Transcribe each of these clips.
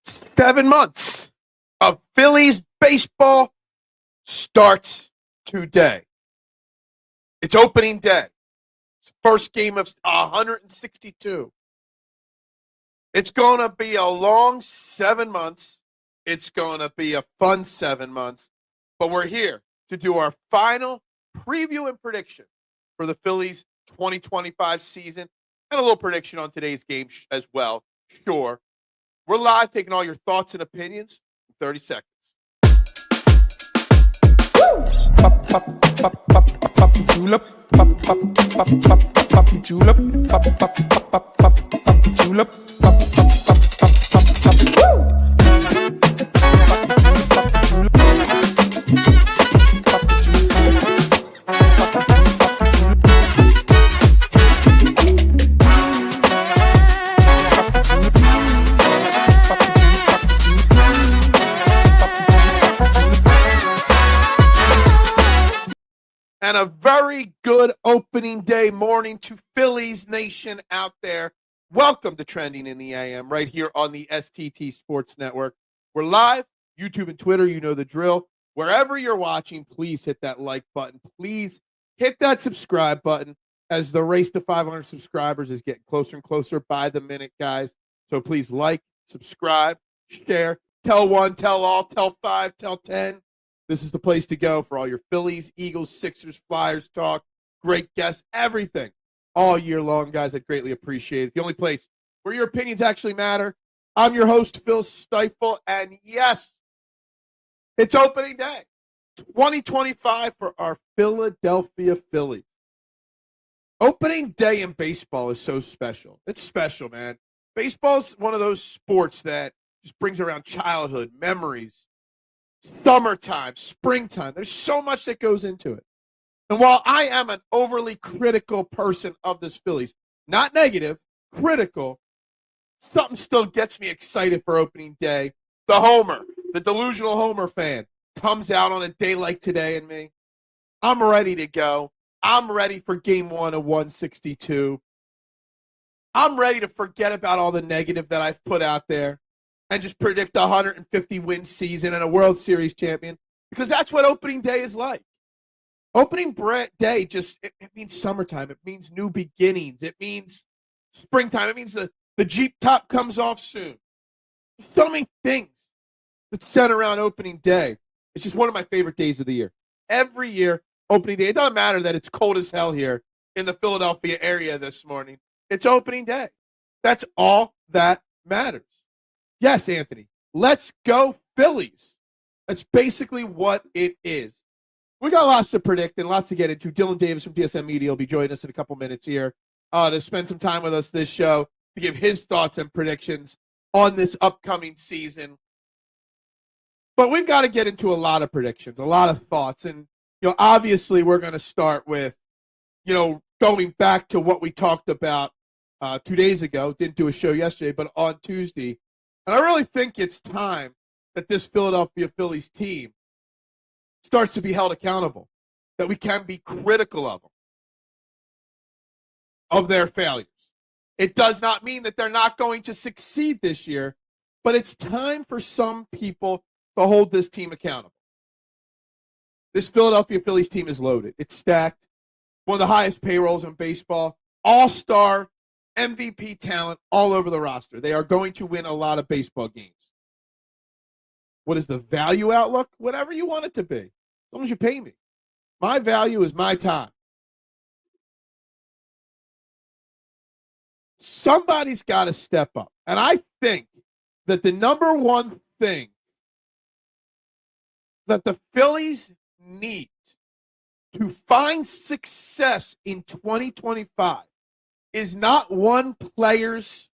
7 months of Phillies baseball starts today. It's opening day. It's the first game of 162. It's going to be a long 7 months. It's going to be a fun 7 months. But we're here to do our final preview and prediction for the Phillies 2025 season and a little prediction on today's game as well. Sure. We're live taking all your thoughts and opinions in 30 seconds. Pop, pop, pop, pop, pop, pop, julep. Pop, pop, pop, pop, pop, pop, julep. Pop, pop, pop, pop, pop, pop, julep. Pop, pop, pop, pop, pop, pop, woo! And a very good opening day morning to Phillies Nation out there. Welcome to Trending in the AM right here on the STT Sports Network. We're live, YouTube and Twitter, you know the drill. Wherever you're watching, please hit that like button. Please hit that subscribe button as the race to 500 subscribers is getting closer and closer by the minute, guys. So please like, subscribe, share, tell one, tell all, tell five, tell 10. This is the place to go for all your Phillies, Eagles, Sixers, Flyers talk, great guests, everything all year long, guys. I'd greatly appreciate it. The only place where your opinions actually matter. I'm your host, Phil Stiefel, and yes, it's opening day, 2025 for our Philadelphia Phillies. Opening day in baseball is so special. It's special, man. Baseball's one of those sports that just brings around childhood, memories, summertime, springtime. There's so much that goes into it. And while I am an overly critical person of this Phillies, not negative, critical, something still gets me excited for opening day. The homer, the delusional homer fan, comes out on a day like today in me. I'm ready to go. I'm ready for game 1 of 162. I'm ready to forget about all the negative that I've put out there and just predict a 150-win season and a World Series champion, because that's what opening day is like. Opening day just, it means summertime. It means new beginnings. It means springtime. It means the Jeep top comes off soon. So many things that center around opening day. It's just one of my favorite days of the year. Every year, opening day. It doesn't matter that it's cold as hell here in the Philadelphia area this morning. It's opening day. That's all that matters. Yes, Anthony, let's go Phillies. That's basically what it is. We got lots to predict and lots to get into. Dylann Davis from DSM Media will be joining us in a couple minutes here to spend some time with us this show to give his thoughts and predictions on this upcoming season. But we've got to get into a lot of predictions, a lot of thoughts. And, obviously we're going to start with, going back to what we talked about 2 days ago. Didn't do a show yesterday, but on Tuesday. And I really think it's time that this Philadelphia Phillies team starts to be held accountable, that we can be critical of them, of their failures. It does not mean that they're not going to succeed this year, but it's time for some people to hold this team accountable. This Philadelphia Phillies team is loaded. It's stacked. One of the highest payrolls in baseball. All-star MVP talent all over the roster. They are going to win a lot of baseball games. What is the value outlook? Whatever you want it to be. As long as you pay me. My value is my time. Somebody's got to step up. And I think that the number one thing that the Phillies need to find success in 2025 is not one player's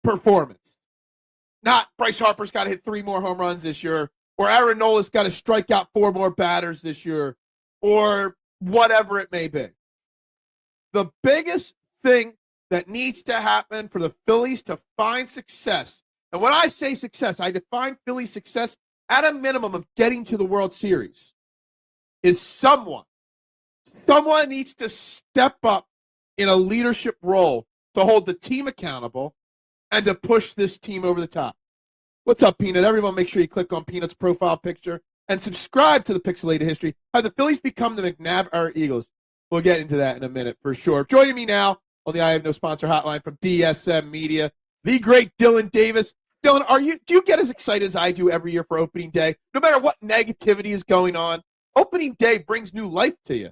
performance. Not Bryce Harper's got to hit 3 more home runs this year, or Aaron Nola's got to strike out 4 more batters this year, or whatever it may be. The biggest thing that needs to happen for the Phillies to find success, and when I say success, I define Phillies success at a minimum of getting to the World Series, is someone needs to step up in a leadership role to hold the team accountable and to push this team over the top. What's up, Peanut? Everyone, make sure you click on Peanut's profile picture and subscribe to the Pixelated History. How the Phillies become the McNabb era Eagles. We'll get into that in a minute for sure. Joining me now on the I Have No Sponsor hotline from DSM Media, the great Dylann Davis. Dylann, do you get as excited as I do every year for opening day? No matter what negativity is going on, opening day brings new life to you.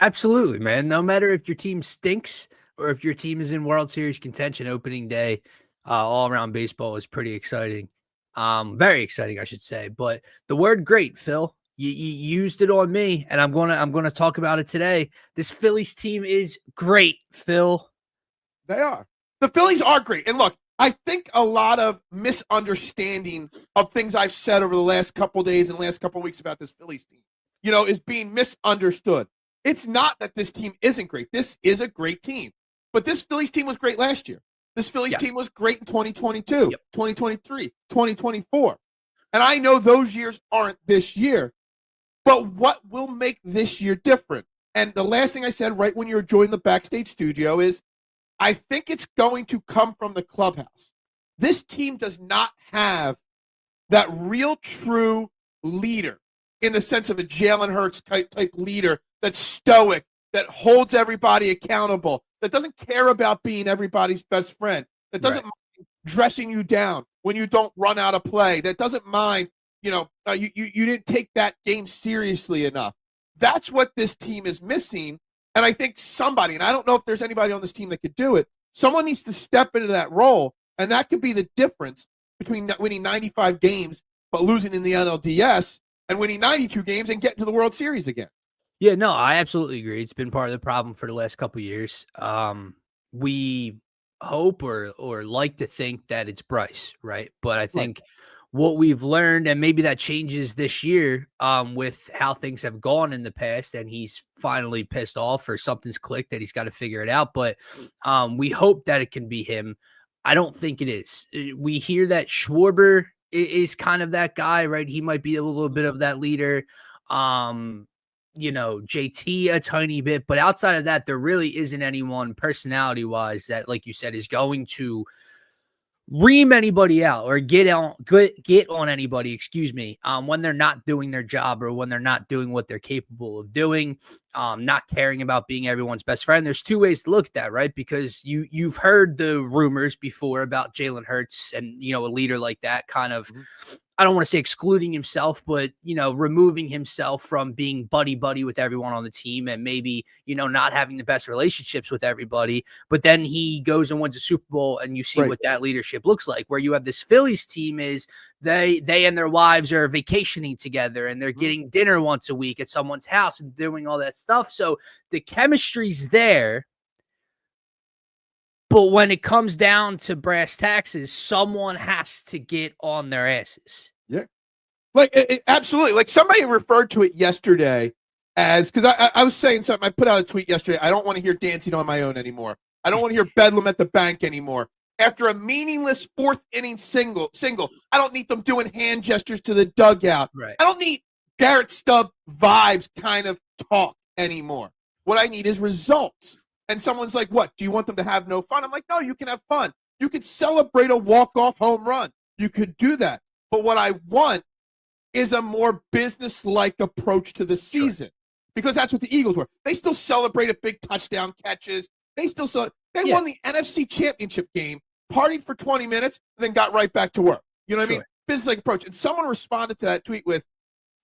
Absolutely, man. No matter if your team stinks or if your team is in World Series contention, opening day, all around baseball is pretty exciting. Very exciting, I should say. But the word "great," Phil, you used it on me, and I'm gonna talk about it today. This Phillies team is great, Phil. They are. The Phillies are great. And look, I think a lot of misunderstanding of things I've said over the last couple of days and last couple of weeks about this Phillies team, is being misunderstood. It's not that this team isn't great. This is a great team. But this Phillies team was great last year. This Phillies team was great in 2022, 2023, 2024. And I know those years aren't this year. But what will make this year different? And the last thing I said right when you were joining the backstage studio is I think it's going to come from the clubhouse. This team does not have that real true leader in the sense of a Jalen Hurts type leader that's stoic, that holds everybody accountable, that doesn't care about being everybody's best friend, that doesn't mind dressing you down when you don't run out of play, that doesn't mind, you didn't take that game seriously enough. That's what this team is missing. And I think somebody, and I don't know if there's anybody on this team that could do it, someone needs to step into that role, and that could be the difference between winning 95 games but losing in the NLDS and winning 92 games and getting to the World Series again. Yeah, no, I absolutely agree. It's been part of the problem for the last couple of years. We hope or like to think that it's Bryce, right? But I think what we've learned, and maybe that changes this year with how things have gone in the past, and he's finally pissed off or something's clicked that he's got to figure it out. But we hope that it can be him. I don't think it is. We hear that Schwarber is kind of that guy, right? He might be a little bit of that leader. JT a tiny bit, but outside of that, there really isn't anyone personality wise that, like you said, is going to ream anybody out or get on anybody, when they're not doing their job or when they're not doing what they're capable of doing, not caring about being everyone's best friend. There's two ways to look at that, right? Because you've heard the rumors before about Jalen Hurts and, a leader like that kind of, I don't want to say excluding himself, but, removing himself from being buddy with everyone on the team and maybe, not having the best relationships with everybody. But then he goes and wins a Super Bowl and you see what that leadership looks like, where you have this Phillies team is they and their wives are vacationing together and they're getting dinner once a week at someone's house and doing all that stuff. So the chemistry's there. But when it comes down to brass taxes, someone has to get on their asses. Yeah. Absolutely. Like somebody referred to it yesterday as, because I was saying something, I put out a tweet yesterday. I don't want to hear dancing on my own anymore. I don't want to hear bedlam at the bank anymore. After a meaningless fourth inning single, I don't need them doing hand gestures to the dugout. Right. I don't need Garrett Stubb vibes kind of talk anymore. What I need is results. And someone's like, what? Do you want them to have no fun? I'm like, no, you can have fun. You could celebrate a walk-off home run. You could do that. But what I want is a more business-like approach to the season. Because that's what the Eagles were. They still celebrated big touchdown catches. They won the NFC Championship game, partied for 20 minutes, and then got right back to work. You know what I mean? Business-like approach. And someone responded to that tweet with,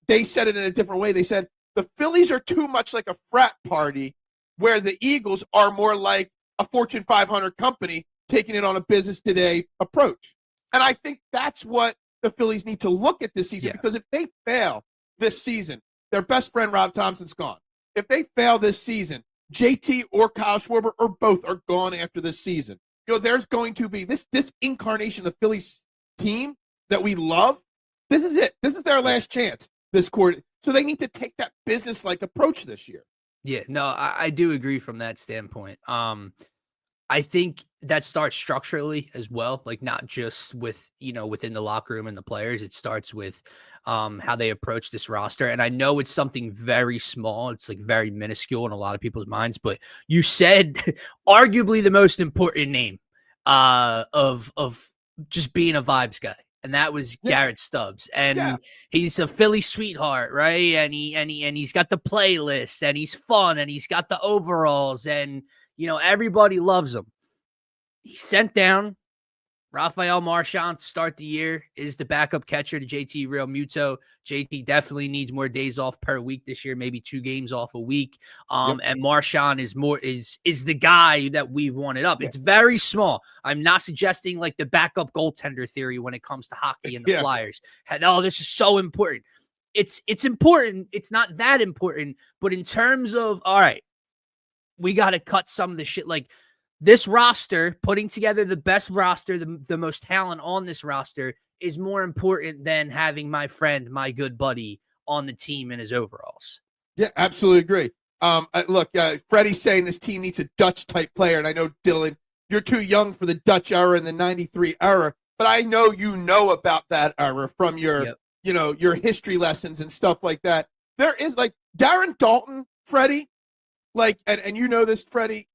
they said it in a different way. They said, the Phillies are too much like a frat party, where the Eagles are more like a Fortune 500 company taking it on a business today approach. And I think that's what the Phillies need to look at this season, because if they fail this season, their best friend Rob Thompson's gone. If they fail this season, JT or Kyle Schwarber or both are gone after this season. There's going to be this incarnation of the Phillies team that we love. This is it. This is their last chance this quarter. So they need to take that business-like approach this year. Yeah, no, I do agree from that standpoint. I think that starts structurally as well, like not just with, within the locker room and the players. It starts with how they approach this roster. And I know it's something very small. It's like very minuscule in a lot of people's minds, but you said arguably the most important name of just being a vibes guy. and that was Yeah. Garrett Stubbs. And Yeah. he's a Philly sweetheart, right? And he's got the playlist, and he's fun, and he's got the overalls, and everybody loves him. He sent down Rafael Marchand to start the year, is the backup catcher to JT Realmuto. JT definitely needs more days off per week this year, maybe 2 games off a week. And Marchand is the guy that we've wanted up. It's very small. I'm not suggesting like the backup goaltender theory when it comes to hockey and the Flyers. Oh, this is so important. It's important. It's not that important, but in terms of, all right, we got to cut some of the shit. Like, this roster, putting together the best roster, the most talent on this roster is more important than having my friend, my good buddy on the team in his overalls. Yeah, absolutely agree. Look, Freddie's saying this team needs a Dutch-type player, and I know, Dylan, you're too young for the Dutch era and the 93 era, but I know you know about that era from your, your history lessons and stuff like that. There is, like, Darren Daulton, Freddie, like, and you know this, Freddie,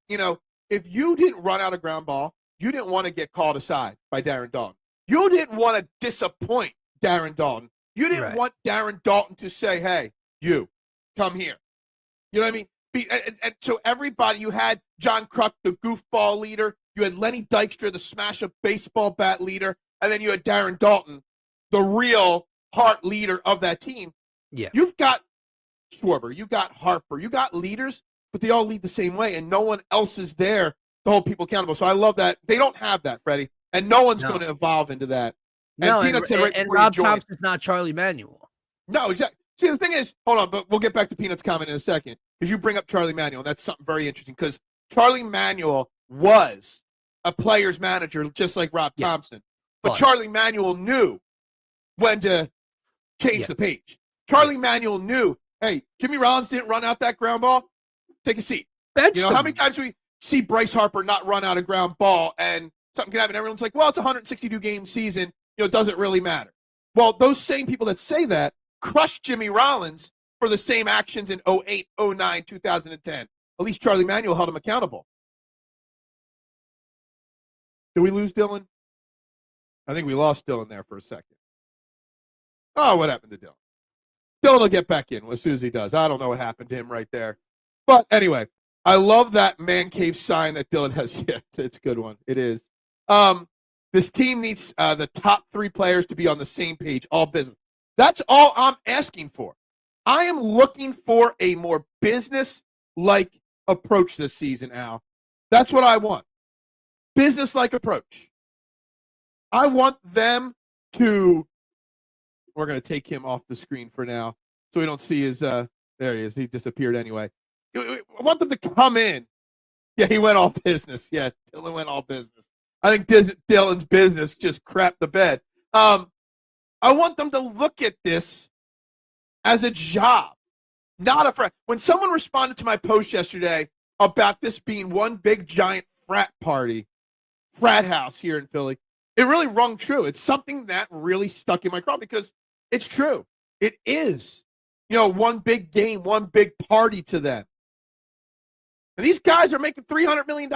if you didn't run out a ground ball, you didn't want to get called aside by Darren Daulton. You didn't want to disappoint Darren Daulton. You didn't want Darren Daulton to say, hey, you, come here. You know what I mean? And so everybody, you had John Kruk, the goofball leader. You had Lenny Dykstra, the smash a baseball bat leader. And then you had Darren Daulton, the real heart leader of that team. Yeah. You've got Schwarber, you got Harper, you got leaders, but they all lead the same way, and no one else is there to hold people accountable. So I love that. They don't have that, Freddie, and no one's going to evolve into that. And Rob Thompson's not Charlie Manuel. No, exactly. See, the thing is, hold on, but we'll get back to Peanut's comment in a second, because you bring up Charlie Manuel, and that's something very interesting, because Charlie Manuel was a player's manager, just like Rob Thompson. But Charlie Manuel knew when to change the page. Charlie Manuel knew, hey, Jimmy Rollins didn't run out that ground ball. Take a seat. How many times do we see Bryce Harper not run out a ground ball and something can happen? Everyone's like, well, it's a 162-game season. It doesn't really matter. Well, those same people that say that crushed Jimmy Rollins for the same actions in 08, 09, 2010. At least Charlie Manuel held him accountable. Did we lose Dylan? I think we lost Dylan there for a second. Oh, what happened to Dylan? Dylan will get back in as soon as he does. I don't know what happened to him right there. But anyway, I love that man cave sign that Dylan has. Yeah, it's a good one. It is. This team needs the top 3 players to be on the same page, all business. That's all I'm asking for. I am looking for a more business-like approach this season, Al. That's what I want. Business-like approach. I want them to – we're going to take him off the screen for now so we don't see his there he is. He disappeared anyway. I want them to come in. Yeah, he went all business. Yeah, Dylan went all business. I think Dylan's business just crapped the bed. I want them to look at this as a job, not a frat. When someone responded to my post yesterday about this being one big giant frat house here in Philly, it really rung true. It's something that really stuck in my craw because it's true. It is, one big game, one big party to them. And these guys are making $300 million,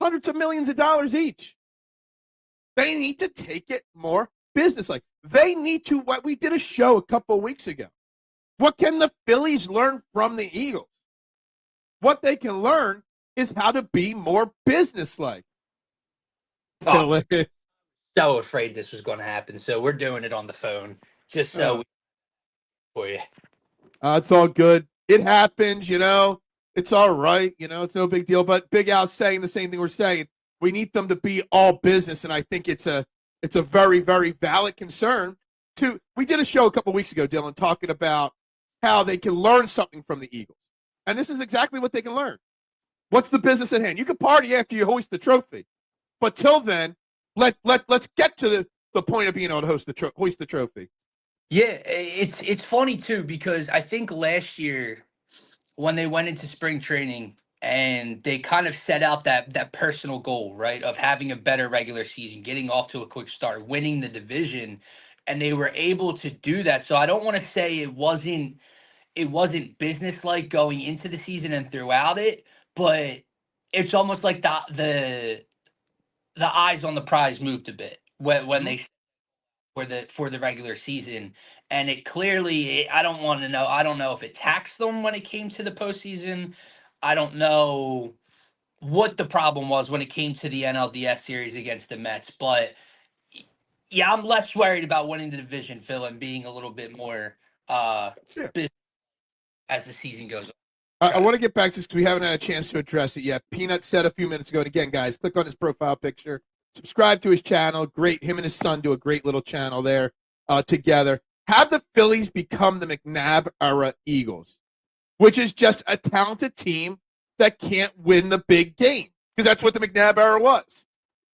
hundreds of millions of dollars each. They need to take it more business-like. They need to, what we did a show a couple of weeks ago. What can the Phillies learn from the Eagles? What they can learn is how to be more business-like. Oh, so afraid this was going to happen, so we're doing it on the phone just so for you. It's all good. It happens, It's all right, it's no big deal. But Big Al's saying the same thing we're saying. We need them to be all business, and I think it's a very, very valid concern. We did a show a couple weeks ago, Dylan, talking about how they can learn something from the Eagles. And this is exactly what they can learn. What's the business at hand? You can party after you hoist the trophy. But till then, let's get to the point of being able to hoist the trophy. Yeah, it's funny, too, because I think last year when they went into spring training and they kind of set out that personal goal, right, of having a better regular season, getting off to a quick start, winning the division, and they were able to do that. So I don't want to say it wasn't business-like going into the season and throughout it, but it's almost like the eyes on the prize moved a bit when they for the regular season, and it clearly I don't know if it taxed them when it came to the postseason. I don't know what the problem was when it came to the NLDS series against the Mets, but yeah, I'm less worried about winning the division, Phil, and being a little bit more Yeah. business as the season goes on. I want to get back to this because we haven't had a chance to address it yet. Peanut said a few minutes ago, and again, guys, click on his profile picture, subscribe to his channel. Great. Him and his son do a great little channel there together. Have the Phillies become the McNabb era Eagles, which is just a talented team that can't win the big game, because that's what the McNabb era was.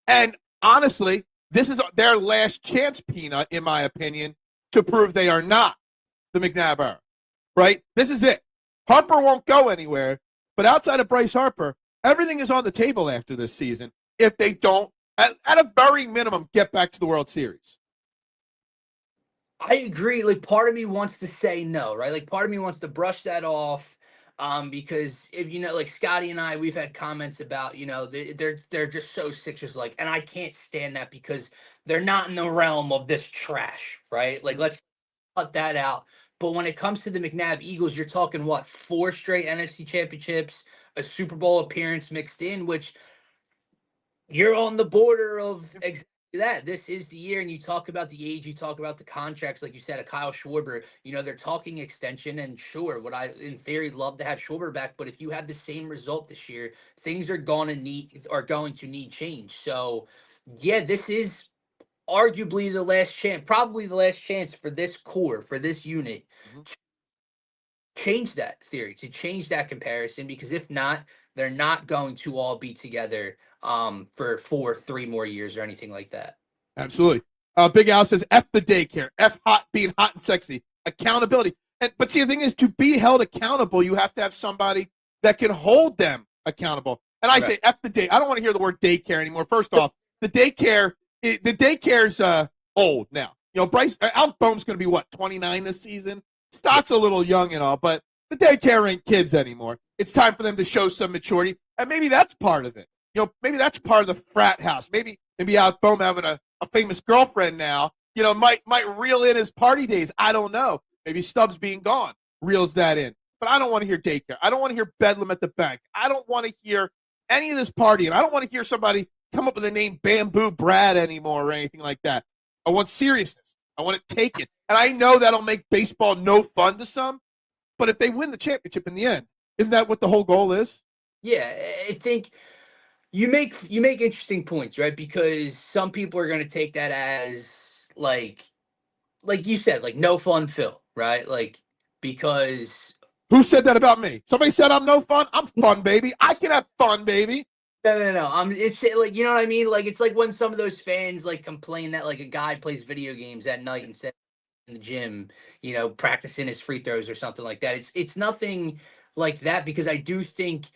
And honestly, this is their last chance, Peanut, in my opinion, to prove they are not the McNabb era, right? This is it. Harper won't go anywhere, but outside of Bryce Harper, everything is on the table after this season if they don't, at a very minimum, get back to the World Series. I agree. Like, part of me wants to say no, right? Like, part of me wants to brush that off. Because if like Scotty and I, we've had comments about, they're just so Sixers-like, and I can't stand that because they're not in the realm of this trash, right? Like, let's cut that out. But when it comes to the McNabb Eagles, you're talking what, 4 straight NFC championships, a Super Bowl appearance mixed in, which you're on the border of exactly that. This is the year, and you talk about the age, you talk about the contracts, like you said, a Kyle Schwarber. They're talking extension, and sure, would I, in theory, love to have Schwarber back. But if you have the same result this year, things are going to need change. So, yeah, this is arguably the last chance, probably the last chance for this core, for this unit, to change that theory, to change that comparison, because if not, they're not going to all be together for 3 more years or anything like that. Absolutely. Big Al says, F the daycare, F hot, being hot and sexy, accountability. But see, the thing is, to be held accountable, you have to have somebody that can hold them accountable. And I say, F the day. I don't want to hear the word daycare anymore. First off, the daycare's old now. Alec Boehm's going to be, what, 29 this season? Stott's a little young and all, but the daycare ain't kids anymore. It's time for them to show some maturity, and maybe that's part of it. Maybe that's part of the frat house. Maybe Alec Boehm having a famous girlfriend now, might reel in his party days. I don't know. Maybe Stubbs being gone reels that in. But I don't want to hear daycare. I don't want to hear Bedlam at the bank. I don't want to hear any of this partying. I don't want to hear somebody come up with the name Bamboo Brad anymore or anything like that. I want seriousness. I want it taken. And I know that'll make baseball no fun to some, but if they win the championship in the end, isn't that what the whole goal is? Yeah, I think you make interesting points, right? Because some people are going to take that as like you said, like no fun, Phil, right? Like, because who said that about me? Somebody said I'm no fun. I'm fun, baby. I can have fun, baby. No. It's like, you know what I mean? Like, it's like when some of those fans like complain that like a guy plays video games at night instead of in the gym, practicing his free throws or something like that. It's nothing like that, because I do think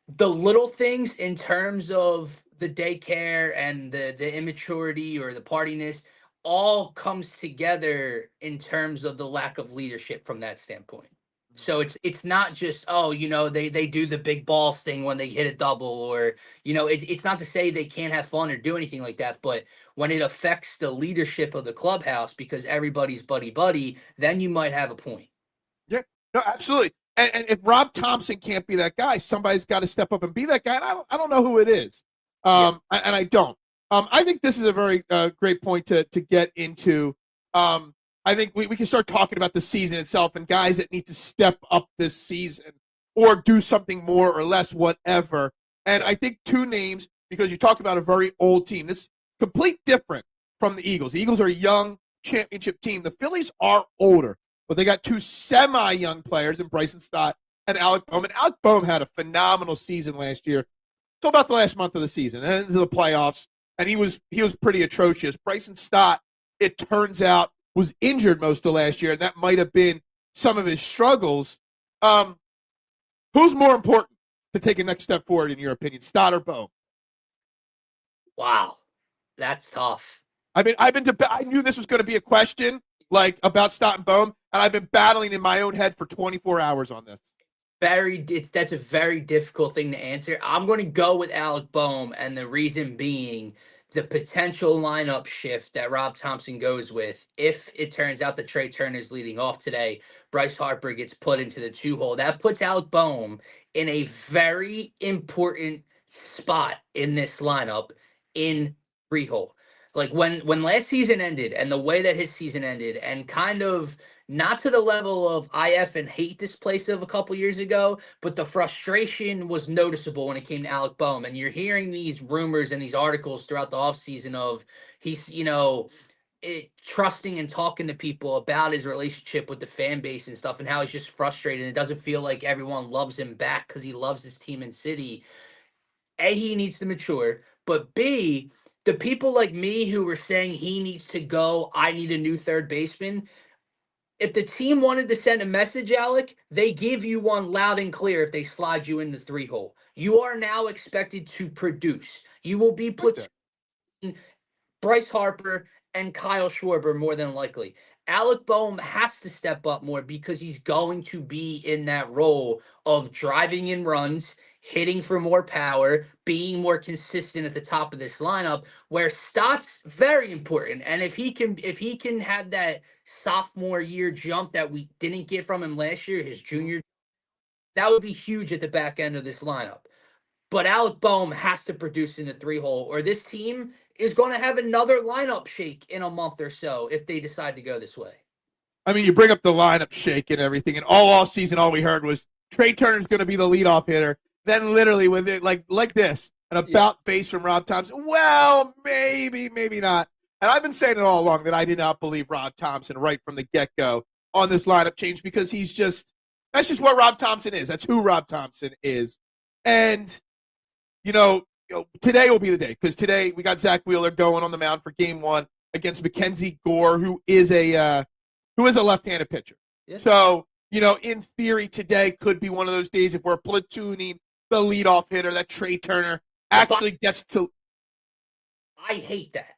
the little things in terms of the daycare and the immaturity or the partiness all comes together in terms of the lack of leadership from that standpoint. So it's not just, they do the big balls thing when they hit a double, or it's not to say they can't have fun or do anything like that, but when it affects the leadership of the clubhouse because everybody's buddy, then you might have a point. Yeah, no, absolutely. And if Rob Thompson can't be that guy, somebody's got to step up and be that guy. And I don't know who it is. And I don't. I think this is a very great point to get into. I think we can start talking about the season itself and guys that need to step up this season or do something more or less, whatever. And I think 2 names, because you talk about a very old team. This is complete different from the Eagles. The Eagles are a young championship team. The Phillies are older, but they got 2 semi-young players in Bryson Stott and Alec Boehm. And Alec Boehm had a phenomenal season last year, till about the last month of the season and into the playoffs, and he was pretty atrocious. Bryson Stott, it turns out, was injured most of last year, and that might have been some of his struggles. Who's more important to take a next step forward, in your opinion, Stott or Boehm? Wow, that's tough. I knew this was going to be a question like about Stott and Boehm, and I've been battling in my own head for 24 hours on this. That's a very difficult thing to answer. I'm going to go with Alec Boehm, and the reason being the potential lineup shift that Rob Thompson goes with, if it turns out that Trey Turner's leading off today, Bryce Harper gets put into the 2-hole. That puts Alec Boehm in a very important spot in this lineup in 3-hole. Like when last season ended and the way that his season ended, and kind of not to the level of I effing hate this place of a couple years ago, but the frustration was noticeable when it came to Alec Boehm. And you're hearing these rumors and these articles throughout the offseason of he's, trusting and talking to people about his relationship with the fan base and stuff, and how he's just frustrated and it doesn't feel like everyone loves him back because he loves his team and city. A, he needs to mature, but B, the people like me who were saying he needs to go, I need a new third baseman. If the team wanted to send a message, Alec, they give you one loud and clear if they slide you in the 3-hole. You are now expected to produce. You will be put Bryce Harper and Kyle Schwarber more than likely. Alec Boehm has to step up more because he's going to be in that role of driving in runs, hitting for more power, being more consistent at the top of this lineup, where Stott's very important. And if he can have that sophomore year jump that we didn't get from him last year, his junior, that would be huge at the back end of this lineup. But Alec Boehm has to produce in the 3-hole, or this team is going to have another lineup shake in a month or so if they decide to go this way. I mean, you bring up the lineup shake and everything, and all season, all we heard was Trey Turner's going to be the leadoff hitter. Then literally with it like this, an about face from Rob Thompson. Well, maybe, maybe not. And I've been saying it all along that I did not believe Rob Thompson right from the get-go on this lineup change, because that's just what Rob Thompson is. That's who Rob Thompson is. And today will be the day, because today we got Zach Wheeler going on the mound for Game 1 against Mackenzie Gore, who is a left-handed pitcher. Yeah. So, in theory, today could be one of those days if we're platooning the leadoff hitter that Trey Turner actually gets to. I hate that.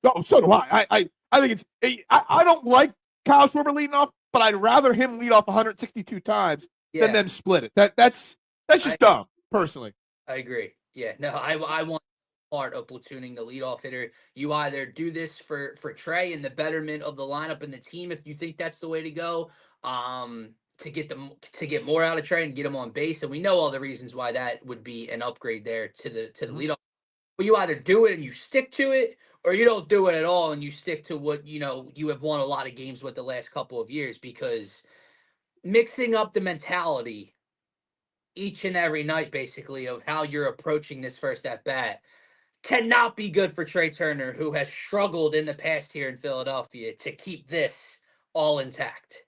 Oh, so do I. I think I don't like Kyle Schwarber leading off, but I'd rather him lead off 162 times than them split it. That's just dumb, personally. I agree. Yeah, no, I want part of platooning the leadoff hitter. You either do this for Trey and the betterment of the lineup and the team, if you think that's the way to go, to get more out of Trey and get him on base. And we know all the reasons why that would be an upgrade there to the leadoff. But you either do it and you stick to it, or you don't do it at all and you stick to what you have won a lot of games with the last couple of years, because mixing up the mentality each and every night, basically, of how you're approaching this first at bat cannot be good for Trey Turner, who has struggled in the past here in Philadelphia to keep this all intact.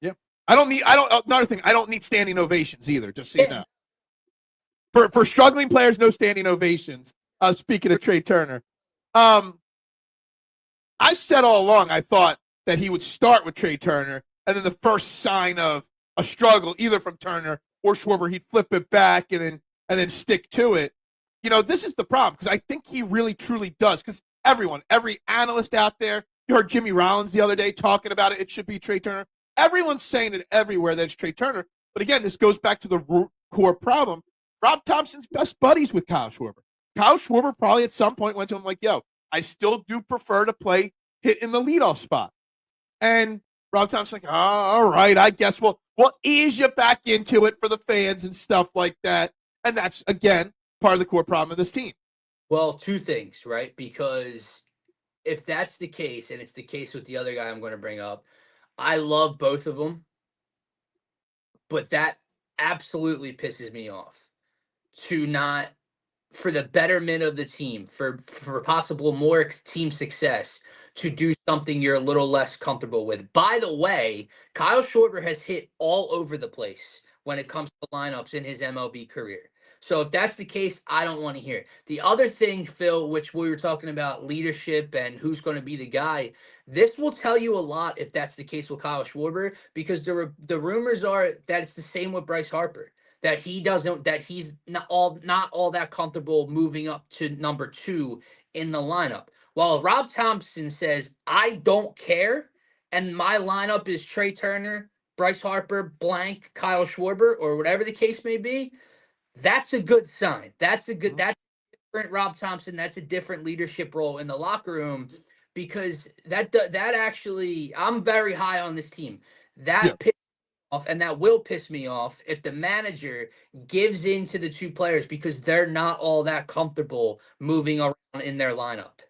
Yep. Another thing, I don't need standing ovations either, just so you know. For struggling players, no standing ovations. Speaking of Trey Turner, I said all along I thought that he would start with Trey Turner, and then the first sign of a struggle, either from Turner or Schwarber, he'd flip it back and then stick to it. This is the problem, because I think he really truly does. Because every analyst out there, you heard Jimmy Rollins the other day talking about it. It should be Trey Turner. Everyone's saying it everywhere that it's Trey Turner. But again, this goes back to the root core problem. Rob Thompson's best buddies with Kyle Schwarber. Kyle Schwarber probably at some point went to him like, yo, I still do prefer to play hit in the leadoff spot. And Rob Thompson's like, all right, I guess we'll ease you back into it for the fans and stuff like that. And that's, again, part of the core problem of this team. Well, two things, right? Because if that's the case, and it's the case with the other guy I'm going to bring up, I love both of them, but that absolutely pisses me off to not, for the betterment of the team, for possible more team success, to do something you're a little less comfortable with. By the way, Kyle Schwarber has hit all over the place when it comes to lineups in his MLB career. So if that's the case, I don't want to hear it. The other thing, Phil, which we were talking about leadership and who's going to be the guy, this will tell you a lot if that's the case with Kyle Schwarber, because the rumors are that it's the same with Bryce Harper, that he's not all that comfortable moving up to number 2 in the lineup. While Rob Thompson says, I don't care, and my lineup is Trey Turner, Bryce Harper, blank, Kyle Schwarber, or whatever the case may be, that's a good sign. That's Rob Thompson. That's a different leadership role in the locker room because that actually, I'm very high on this team. Yeah. That pisses me off, and that will piss me off if the manager gives in to the two players because they're not all that comfortable moving around in their lineup.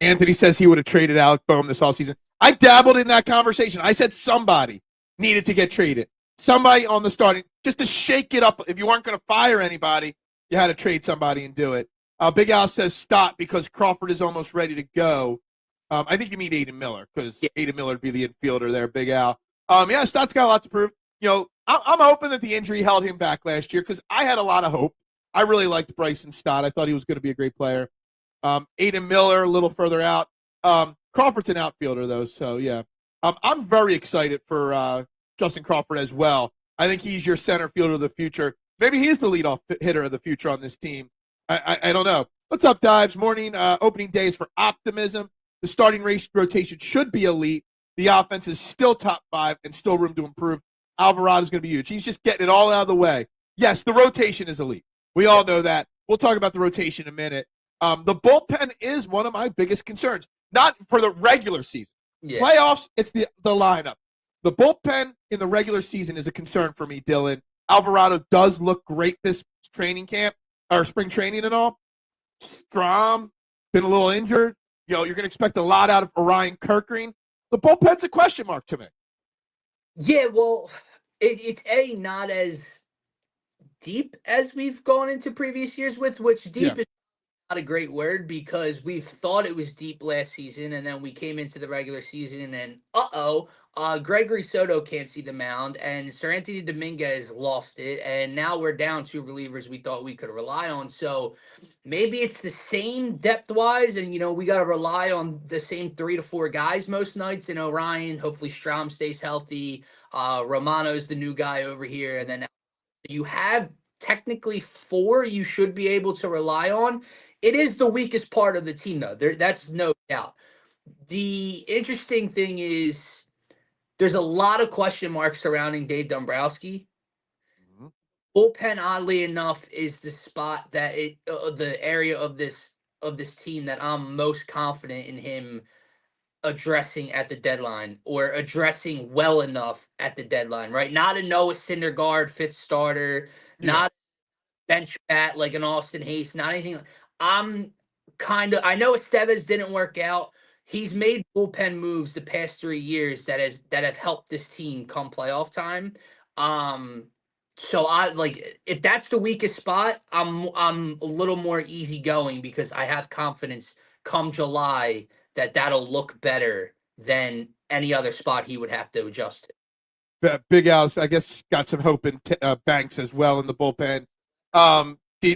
Anthony says he would have traded Alec Boehm this offseason. I dabbled in that conversation. I said somebody needed to get traded. Somebody on the starting, just to shake it up. If you weren't going to fire anybody, you had to trade somebody and do it. Big Al says stop because Crawford is almost ready to go. I think you mean Aiden Miller because Aiden Miller would be the infielder there, Big Al. Yeah, Stott's got a lot to prove. You know, I'm hoping that the injury held him back last year because I had a lot of hope. I really liked Bryson Stott. I thought he was going to be a great player. Aiden Miller a little further out. Crawford's an outfielder, though, so yeah. I'm very excited for Justin Crawford as well. I think he's your center fielder of the future. Maybe he's the leadoff hitter of the future on this team. I don't know. What's up, Dives? Morning. Opening day is for optimism. The starting race rotation should be elite. The offense is still top 5 and still room to improve. Alvarado's going to be huge. He's just getting it all out of the way. Yes, the rotation is elite. We all know that. We'll talk about the rotation in a minute. The bullpen is one of my biggest concerns. Not for the regular season. Yeah. Playoffs, it's the lineup. The bullpen in the regular season is a concern for me, Dylan. Alvarado does look great this training camp, or spring training and all. Strom, been a little injured. You know, you're going to expect a lot out of Orion Kirkring. The bullpen's a question mark to me. Yeah, well, it's not as deep as we've gone into previous years with, which deep is not a great word because we thought it was deep last season, and then we came into the regular season, and Gregory Soto can't see the mound, and Sir Anthony Dominguez lost it, and now we're down 2 relievers we thought we could rely on. So maybe it's the same depth-wise, and, you know, we got to rely on the same 3 to 4 guys most nights. And Orion, hopefully Strom stays healthy. Romano's the new guy over here, and then you have technically 4 you should be able to rely on. It is the weakest part of the team, though. That's no doubt. The interesting thing is there's a lot of question marks surrounding Dave Dombrowski. Mm-hmm. Bullpen, oddly enough, is the spot that the area of this team that I'm most confident in him addressing at the deadline, or addressing well enough at the deadline, right? Not a Noah Syndergaard 5th starter, not bench bat like an Austin Hayes, not anything. I know Estevez didn't work out. He's made bullpen moves the past 3 years that have helped this team come playoff time. So if that's the weakest spot, I'm a little more easygoing because I have confidence come July that'll look better than any other spot he would have to adjust to. Big Al's, I guess, got some hope in Banks as well in the bullpen.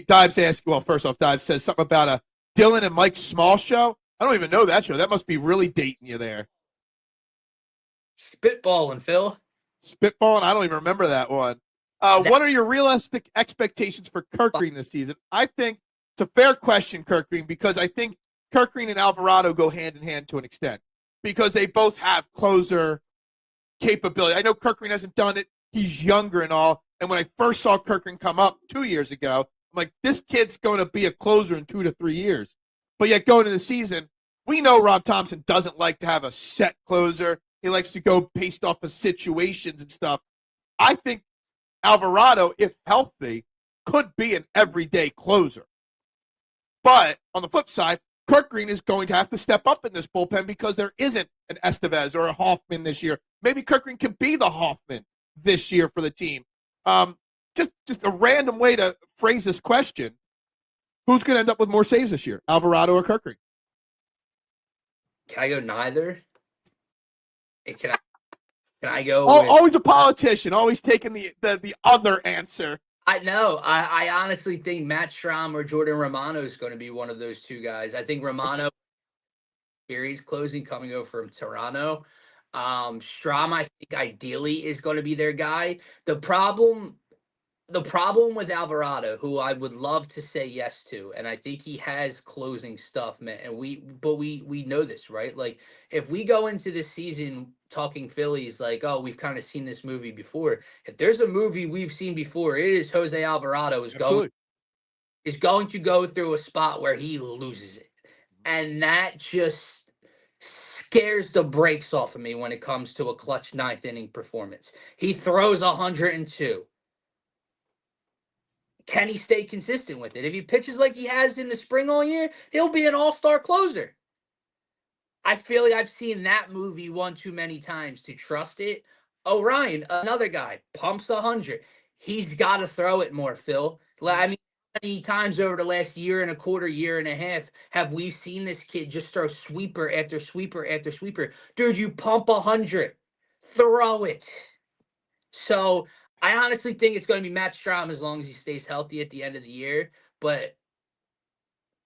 Dives asks, well, first off, Dives says something about a Dylan and Mike Small show. I don't even know that show. That must be really dating you there. Spitballing, Phil. Spitballing? I don't even remember that one. What are your realistic expectations for Kirkring this season? I think it's a fair question, Kirkring, because I think Kirkring and Alvarado go hand in hand to an extent because they both have closer capability. I know Kirkring hasn't done it. He's younger and all. And when I first saw Kirkring come up 2 years ago, I'm like, this kid's going to be a closer in 2 to 3 years. But yet going into the season, we know Rob Thompson doesn't like to have a set closer. He likes to go based off of situations and stuff. I think Alvarado, if healthy, could be an everyday closer. But on the flip side, Kirkring is going to have to step up in this bullpen because there isn't an Estevez or a Hoffman this year. Maybe Kirkring can be the Hoffman this year for the team. Just a random way to phrase this question. Who's going to end up with more saves this year, Alvarado or Kirkring? Can I go neither? Can I go? Always a politician, always taking the other answer. I know. I honestly think Matt Strom or Jordan Romano is going to be one of those 2 guys. I think Romano, series closing coming over from Toronto. Strom, I think ideally is going to be their guy. The problem with Alvarado, who I would love to say yes to, and I think he has closing stuff, man. And we know this, right? Like, if we go into this season talking Phillies, like, oh, we've kind of seen this movie before. If there's a movie we've seen before, it is Jose Alvarado is going is going to go through a spot where he loses it. And that just scares the brakes off of me when it comes to a clutch ninth inning performance. He throws 102. Can he stay consistent with it? If he pitches like he has in the spring all year, he'll be an all-star closer. I feel like I've seen that movie one too many times to trust it. Orion, another guy, pumps 100. He's got to throw it more, Phil. I mean, how many times over the last year and a quarter, year and a half have we seen this kid just throw sweeper after sweeper after sweeper? Dude, you pump 100. Throw it. So I honestly think it's going to be Matt Strahm as long as he stays healthy at the end of the year. But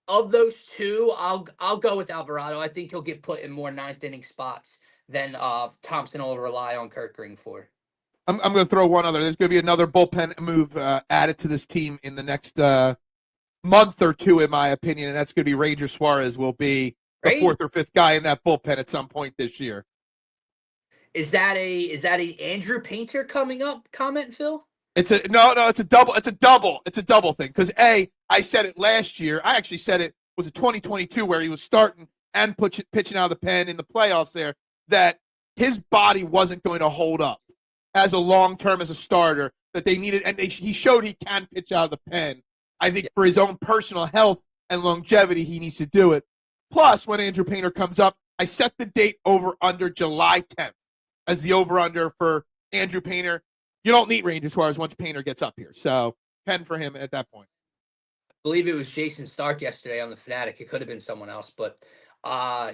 of those two, I'll go with Alvarado. I think he'll get put in more ninth inning spots than Thompson will rely on Kerkering for. I'm going to throw one other. There's going to be another bullpen move added to this team in the next month or two, in my opinion, and that's going to be Ranger Suarez will be the fourth or fifth guy in that bullpen at some point this year. Is that a Andrew Painter coming up comment, Phil? It's a no, it's a double thing. Because I said it last year. I actually said it was a 2022 where he was starting and pitching out of the pen in the playoffs there, that his body wasn't going to hold up as a long term as a starter, that they needed, and he showed he can pitch out of the pen. I think for his own personal health and longevity, he needs to do it. Plus, when Andrew Painter comes up, I set the date over under July 10th as the over under for Andrew Painter. You don't need Ranger Suarez once Painter gets up here. So, pen for him at that point. I believe it was Jason Stark yesterday on the Fanatic. It could have been someone else, but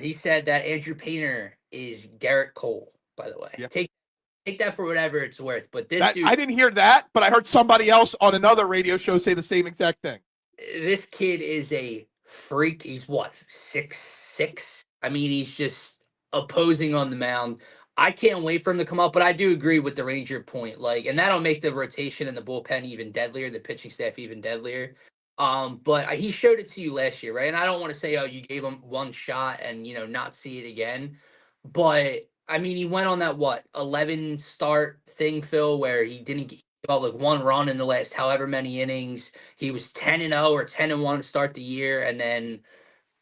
he said that Andrew Painter is Garrett Cole, by the way. Yep. Take that for whatever it's worth. But dude, I didn't hear that, but I heard somebody else on another radio show say the same exact thing. This kid is a freak. He's what, 6'6"? I mean, he's just opposing on the mound. I can't wait for him to come up, but I do agree with the Ranger point. And that'll make the rotation and the bullpen even deadlier, the pitching staff even deadlier. But he showed it to you last year, right? And I don't want to say, oh, you gave him one shot and, not see it again. But, I mean, he went on that, 11 start thing, Phil, where he didn't give out one run in the last however many innings. He was 10-0 or 10-1 to start the year and then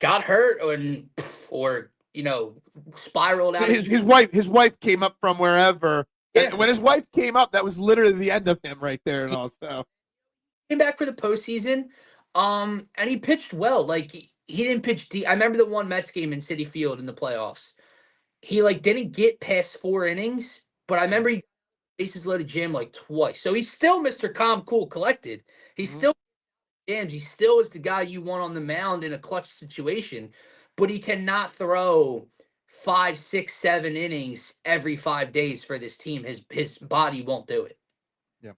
got hurt or spiraled out. His wife came up from wherever. Yeah. And when his wife came up, that was literally the end of him right there. And also came back for the postseason. And he pitched well. He didn't pitch deep. I remember the one Mets game in Citi Field in the playoffs. He didn't get past 4 innings, but I remember he bases loaded jam twice. So he's still Mr. Calm, Cool, Collected. He's still jams. He still is the guy you want on the mound in a clutch situation. But he cannot throw 5, 6, 7 innings every 5 days for this team. His body won't do it. Yeah.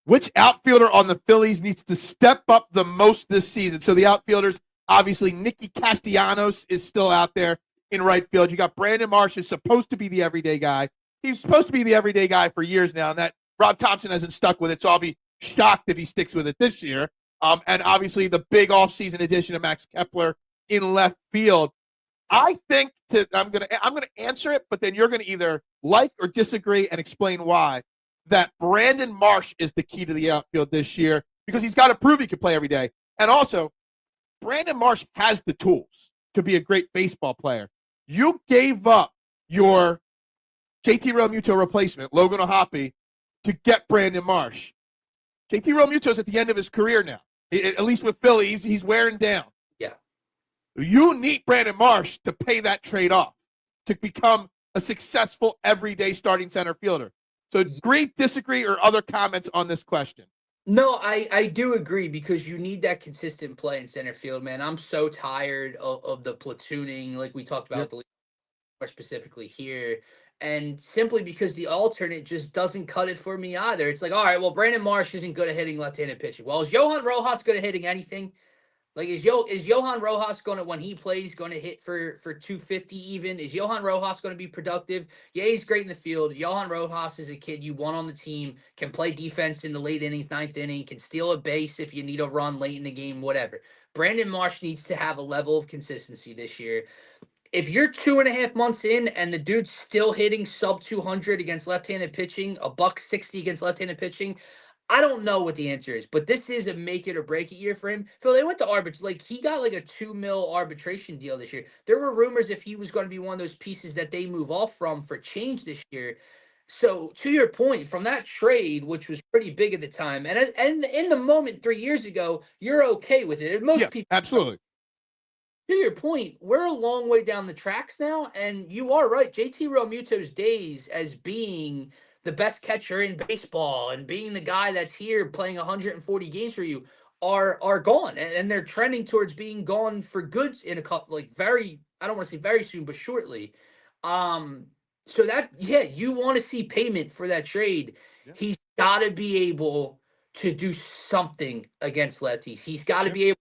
Which outfielder on the Phillies needs to step up the most this season? So the outfielders, obviously, Nicky Castellanos is still out there in right field. You got Brandon Marsh is supposed to be the everyday guy. He's supposed to be the everyday guy for years now, and that Rob Thompson hasn't stuck with it, so I'll be shocked if he sticks with it this year. And obviously the big offseason addition of Max Kepler in left field. I think I'm gonna answer it, but then you're gonna either like or disagree and explain why. That Brandon Marsh is the key to the outfield this year because he's got to prove he can play every day. And also, Brandon Marsh has the tools to be a great baseball player. You gave up your JT Realmuto replacement, Logan O'Hoppe, to get Brandon Marsh. JT Realmuto's at the end of his career now. At least with Philly, he's wearing down. Yeah. You need Brandon Marsh to pay that trade off, to become a successful everyday starting center fielder. So agree, disagree, or other comments on this question? No, I do agree because you need that consistent play in center field, man. I'm so tired of the platooning like we talked about the league, more specifically here. And simply because the alternate just doesn't cut it for me either. It's all right, well, Brandon Marsh isn't good at hitting left-handed pitching. Well, is Johan Rojas good at hitting anything? Is Johan Rojas going to, when he plays, going to hit for 250 even? Is Johan Rojas going to be productive? Yeah, he's great in the field. Johan Rojas is a kid you want on the team, can play defense in the late innings, 9th inning, can steal a base if you need a run late in the game, whatever. Brandon Marsh needs to have a level of consistency this year. If you're 2.5 months in and the dude's still hitting sub 200 against left-handed pitching, $160 against left-handed pitching, I don't know what the answer is, but this is a make it or break it year for him. Phil, they went to like he got like a 2 mil arbitration deal this year. There were rumors if he was going to be one of those pieces that they move off from for change this year. So to your point, from that trade, which was pretty big at the time, and in the moment 3 years ago, you're okay with it. And most people, absolutely. to your point, we're a long way down the tracks now, and you are right. JT Realmuto's days as being the best catcher in baseball and being the guy that's here playing 140 games for you are gone, and they're trending towards being gone for good in a couple, like very, I don't want to say very soon, but shortly. So that, yeah, you want to see payment for that trade. Yeah. He's got to be able to do something against lefties. He's got to Yeah. be able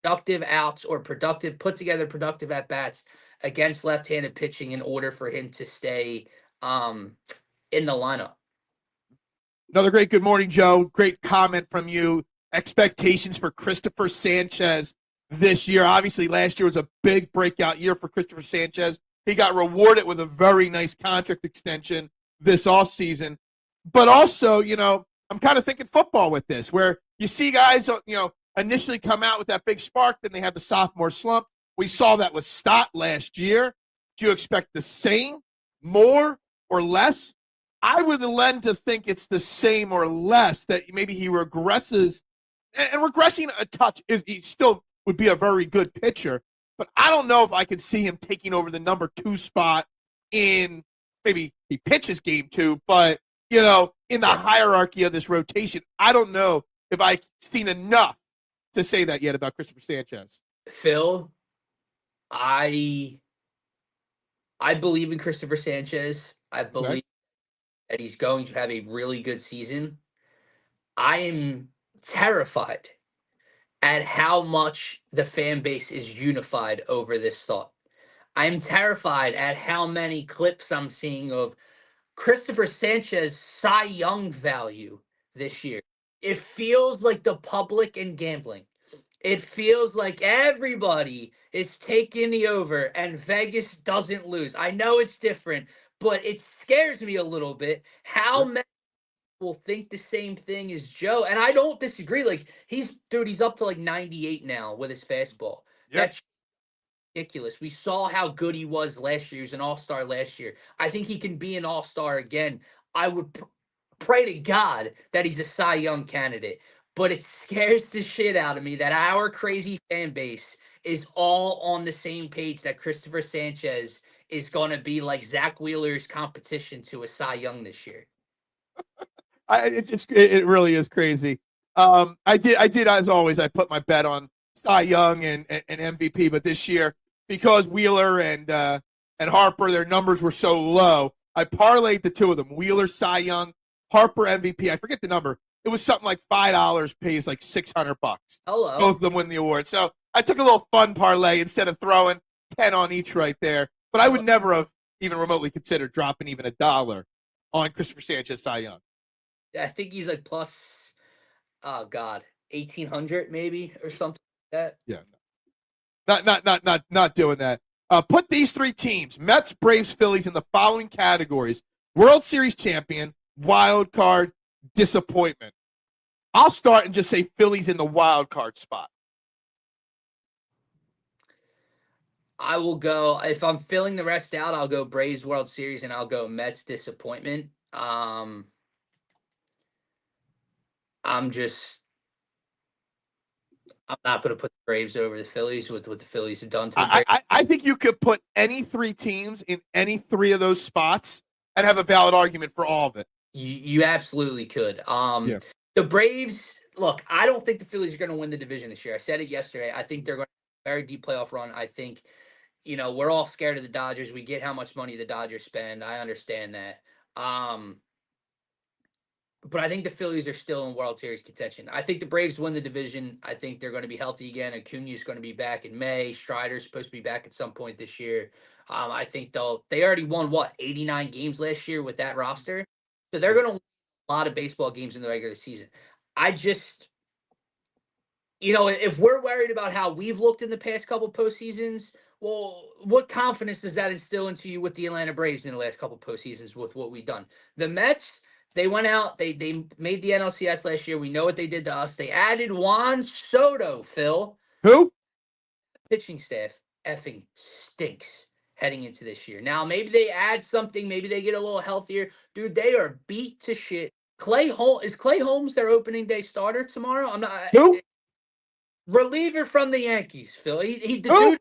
productive outs or put together productive at bats against left-handed pitching in order for him to stay in the lineup. Another great good morning, Joe. Great comment from you. Expectations for Christopher Sanchez this year. Obviously, last year was a big breakout year for Christopher Sanchez. He got rewarded with a very nice contract extension this offseason. But also, I'm kind of thinking football with this, where you see guys, initially come out with that big spark, then they have the sophomore slump. We saw that with Stott last year. Do you expect the same, more, or less? I would lend to think it's the same or less, that maybe he regresses, and regressing a touch he still would be a very good pitcher, but I don't know if I could see him taking over the number 2 spot in, maybe he pitches game 2, but in the hierarchy of this rotation, I don't know if I've seen enough to say that yet about Christopher Sanchez. Phil, I believe in Christopher Sanchez. I believe that he's going to have a really good season. I am terrified at how much the fan base is unified over this thought. I'm terrified at how many clips I'm seeing of Christopher Sanchez Cy Young value this year. It feels like the public and gambling. It feels like everybody is taking the over and Vegas doesn't lose. I know it's different, but it scares me a little bit how many will think the same thing as Joe. And I don't disagree. Like, he's up to like 98 now with his fastball. Yep. That's ridiculous. We saw how good he was last year. He was an all-star last year. I think he can be an all-star again. I would pray to God that he's a Cy Young candidate. But it scares the shit out of me that our crazy fan base is all on the same page that Christopher Sanchez is going to be like Zach Wheeler's competition to a Cy Young this year. It really is crazy. I did as always. I put my bet on Cy Young and MVP, but this year, because Wheeler and Harper, their numbers were so low, I parlayed the two of them: Wheeler, Cy Young, Harper, MVP. I forget the number. It was something like $5 pays like $600. Hello. Both of them win the award. So I took a little fun parlay instead of throwing 10 on each right there. But I would never have even remotely considered dropping even $1 on Christopher Sanchez Cy Young. I think he's like plus, oh God, 1,800 maybe or something like that. Yeah, not doing that. Put these 3 teams: Mets, Braves, Phillies, in the following categories: World Series champion, wild card, disappointment. I'll start and just say Phillies in the wild card spot. I will go, if I'm filling the rest out, I'll go Braves World Series and I'll go Mets disappointment. I'm not going to put the Braves over the Phillies with what the Phillies have done to the Braves. I think you could put any 3 teams in any 3 of those spots and have a valid argument for all of it. You absolutely could. The Braves, look, I don't think the Phillies are going to win the division this year. I said it yesterday. I think they're going to have a very deep playoff run. I think, we're all scared of the Dodgers. We get how much money the Dodgers spend. I understand that. But I think the Phillies are still in World Series contention. I think the Braves win the division. I think they're going to be healthy again. Acuna is going to be back in May. Strider's supposed to be back at some point this year. I think they already won, 89 games last year with that roster. So they're going to win a lot of baseball games in the regular season. I just, if we're worried about how we've looked in the past couple postseasons, well, what confidence does that instill into you with the Atlanta Braves in the last couple postseasons with what we've done? The Mets, They went out. They made the NLCS last year. We know what they did to us. They added Juan Soto, Phil. Who? Pitching staff effing stinks heading into this year. Now, maybe they add something. Maybe they get a little healthier. Dude, they are beat to shit. Clay Holmes their opening day starter tomorrow? I'm not. Who? Reliever from the Yankees, Phil. The Who? dude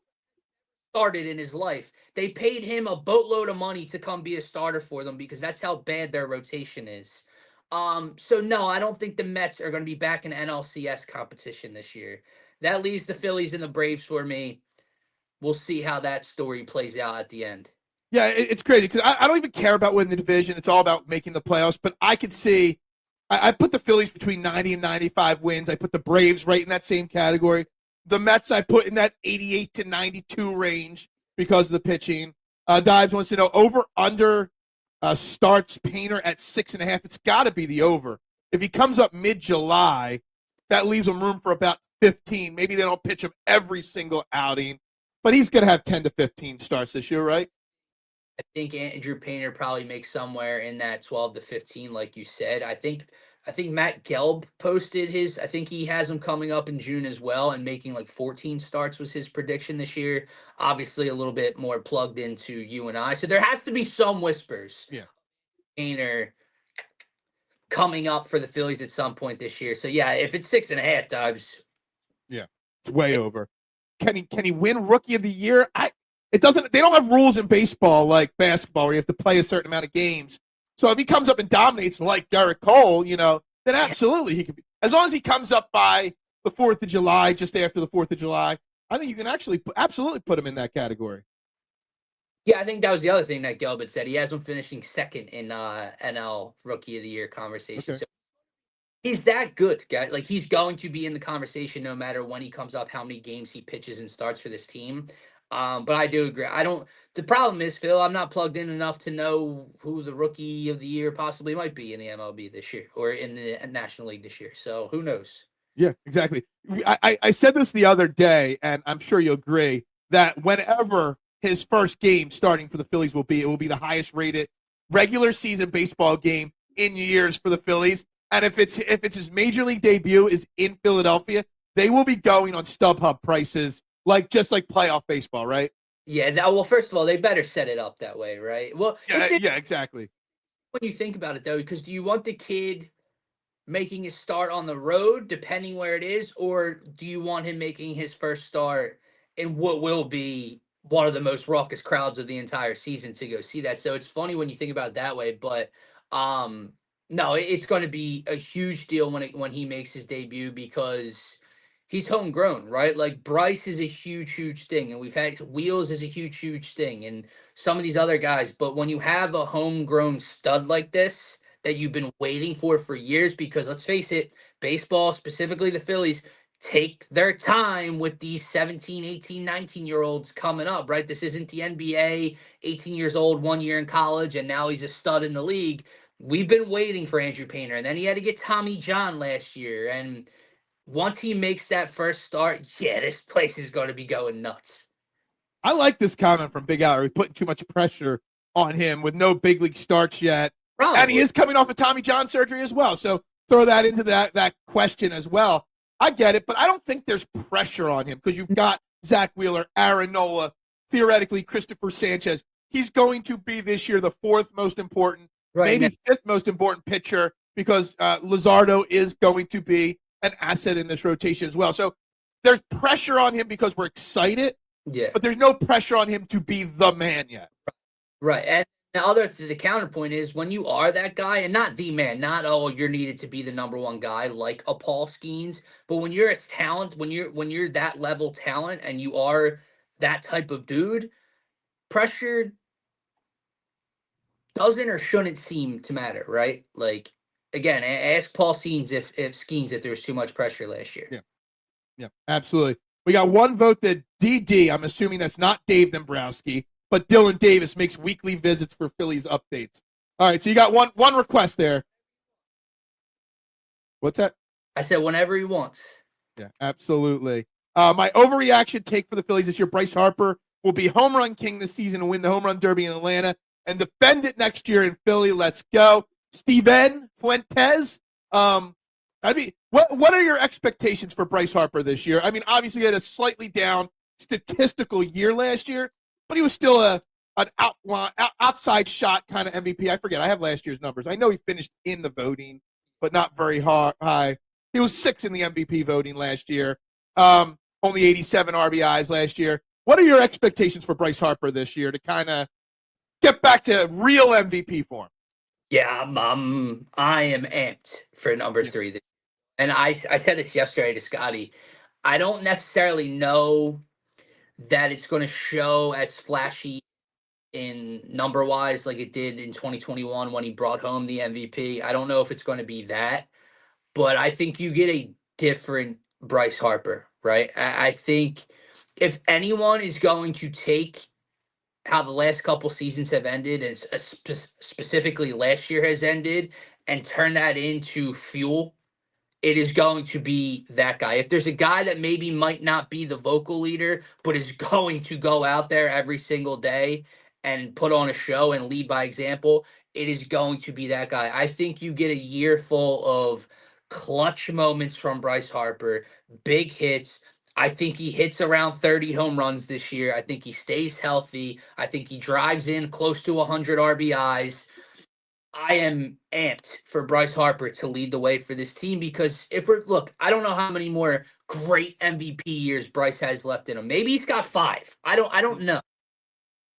started in his life. They paid him a boatload of money to come be a starter for them because that's how bad their rotation is. So no, I don't think the Mets are going to be back in NLCS competition this year. That leaves the Phillies and the Braves for me. We'll see how that story plays out at the end. Yeah, it's crazy because I don't even care about winning the division. It's all about making the playoffs. But I could see, I put the Phillies between 90 and 95 wins. I put the Braves right in that same category. The Mets I put in that 88 to 92 range because of the pitching. Dives wants to know over/under starts Painter at 6.5. It's got to be the over. If he comes up mid-July, that leaves him room for about 15. Maybe they don't pitch him every single outing, but he's going to have 10 to 15 starts this year, right? I think Andrew Painter probably makes somewhere in that 12 to 15, like you said. I think Matt Gelb posted his. I think he has him coming up in June as well, and making like 14 starts was his prediction this year. Obviously, a little bit more plugged into you and I. So there has to be some whispers. Yeah. Painter coming up for the Phillies at some point this year. So yeah, if it's 6.5, Dubs. Yeah, it's way over. Can he win Rookie of the Year? They don't have rules in baseball like basketball where you have to play a certain amount of games. So if he comes up and dominates like Garrett Cole, then absolutely he could be. As long as he comes up by the 4th of July, just after the 4th of July, I think you can actually absolutely put him in that category. Yeah, I think that was the other thing that Gelb said. He has him finishing second in NL Rookie of the Year conversation. Okay. So he's that good, guys. Like, he's going to be in the conversation no matter when he comes up, how many games he pitches and starts for this team. But I do agree. The problem is, Phil, I'm not plugged in enough to know who the Rookie of the Year possibly might be in the MLB this year or in the National League this year. So who knows? Yeah, exactly. I said this the other day, and I'm sure you'll agree, that whenever his first game starting for the Phillies it will be the highest rated regular season baseball game in years for the Phillies. And if it's his major league debut is in Philadelphia, they will be going on StubHub prices just like playoff baseball, right? Yeah. Well, first of all, they better set it up that way, right? Well, yeah, exactly. When you think about it, though, because do you want the kid making his start on the road, depending where it is, or do you want him making his first start in what will be one of the most raucous crowds of the entire season to go see that? So it's funny when you think about it that way, but no, it's going to be a huge deal when he makes his debut because he's homegrown, right? Like Bryce is a huge thing, and we've had Wheels is a huge thing, and some of these other guys. But when you have a homegrown stud like this that you've been waiting for years, because let's face it, baseball, specifically the Phillies, take their time with these 17, 18, 19-year-olds coming up, right? This isn't the NBA, 18 years old, 1 year in college, and now he's a stud in the league. We've been waiting for Andrew Painter, and then he had to get Tommy John last year, and once he makes that first start, yeah, this place is going to be going nuts. I like this comment from Big Al. He's putting too much pressure on him with no big league starts yet. Probably. And he is coming off of Tommy John surgery as well. So throw that into that question as well. I get it, but I don't think there's pressure on him because you've got Zach Wheeler, Aaron Nola, theoretically Christopher Sanchez. He's going to be this year the 4th most important, maybe 5th most important pitcher because Luzardo is going to be an asset in this rotation as well. So there's pressure on him because we're excited, but there's no pressure on him to be the man yet. Right. And the counterpoint is when you are that guy, and not the man, not, you're needed to be the number one guy like a Paul Skeens, but when you're a talent, when you're that level talent and you are that type of dude, pressure doesn't or shouldn't seem to matter, right? Like, again, ask Paul Skeens if there was too much pressure last year. Yeah, absolutely. We got one vote that DD, I'm assuming that's not Dave Dombrowski, but Dylann Davis makes weekly visits for Phillies updates. All right, so you got one request there. What's that? I said whenever he wants. Yeah, absolutely. My overreaction take for the Phillies this year, Bryce Harper will be home run king this season and win the home run derby in Atlanta and defend it next year in Philly. Let's go. Steven Fuentes. What are your expectations for Bryce Harper this year? I mean, obviously he had a slightly down statistical year last year, but he was still an outside shot kind of MVP. I forget. I have last year's numbers. I know he finished in the voting, but not very high. He was 6th in the MVP voting last year. Only 87 RBIs last year. What are your expectations for Bryce Harper this year to kind of get back to real MVP form? Yeah, I am amped for number 3. And I said this yesterday to Scotty. I don't necessarily know that it's going to show as flashy in number wise like it did in 2021 when he brought home the MVP. I don't know if it's going to be that, but I think you get a different Bryce Harper, right? I think if anyone is going to take how the last couple seasons have ended, and specifically last year has ended, and turn that into fuel, it is going to be that guy. If there's a guy that maybe might not be the vocal leader, but is going to go out there every single day and put on a show and lead by example, it is going to be that guy. I think you get a year full of clutch moments from Bryce Harper, big hits. I think he hits around 30 home runs this year. I think he stays healthy. I think he drives in close to 100 RBIs. I am amped for Bryce Harper to lead the way for this team because I don't know how many more great MVP years Bryce has left in him. Maybe he's got 5. I don't know.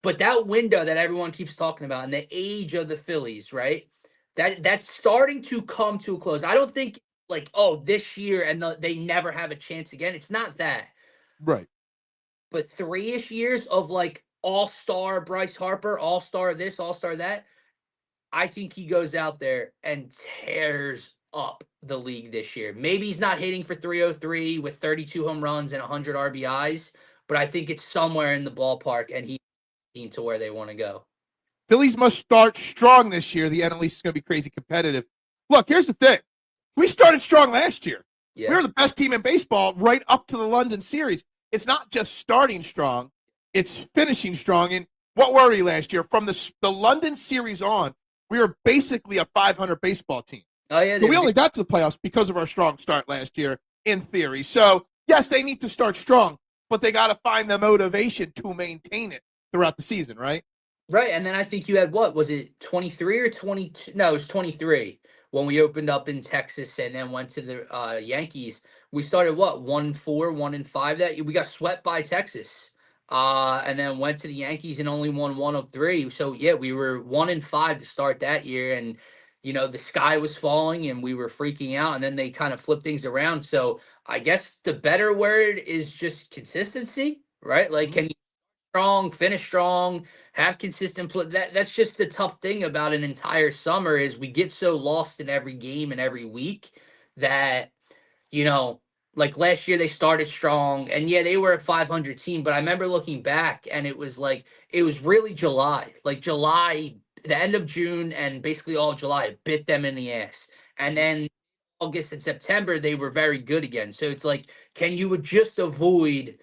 But that window that everyone keeps talking about and the age of the Phillies, right? That's starting to come to a close. I don't think this year and they never have a chance again. It's not that. Right. But 3-ish years of all-star Bryce Harper, all-star this, all-star that. I think he goes out there and tears up the league this year. Maybe he's not hitting for 303 with 32 home runs and 100 RBIs, but I think it's somewhere in the ballpark, and he's to where they want to go. Phillies must start strong this year. The NL East is going to be crazy competitive. Look, here's the thing. We started strong last year. Yeah. We were the best team in baseball right up to the London series. It's not just starting strong. It's finishing strong. And what were we last year? From the London series on, we were basically a 500 baseball team. Oh, yeah. But we only got to the playoffs because of our strong start last year, in theory. So, yes, they need to start strong, but they got to find the motivation to maintain it throughout the season, right? Right. And then I think you had, what, was it 23 or 22? No, it was 23 when we opened up in Texas and then went to the Yankees. We started, 1-4, 1-5 that year. We got swept by Texas. And then went to the Yankees and only won 1 of 3. So yeah, we were 1-5 to start that year, and the sky was falling and we were freaking out. And then they kind of flipped things around. So I guess the better word is just consistency, right? Like, can you strong, finish strong, have consistent play? That's just the tough thing about an entire summer is we get so lost in every game and every week that like last year they started strong, and yeah, they were a 500 team, but I remember looking back and it was really July, the end of June and basically all of July bit them in the ass. And then August and September, they were very good again. So it's like, can you just avoid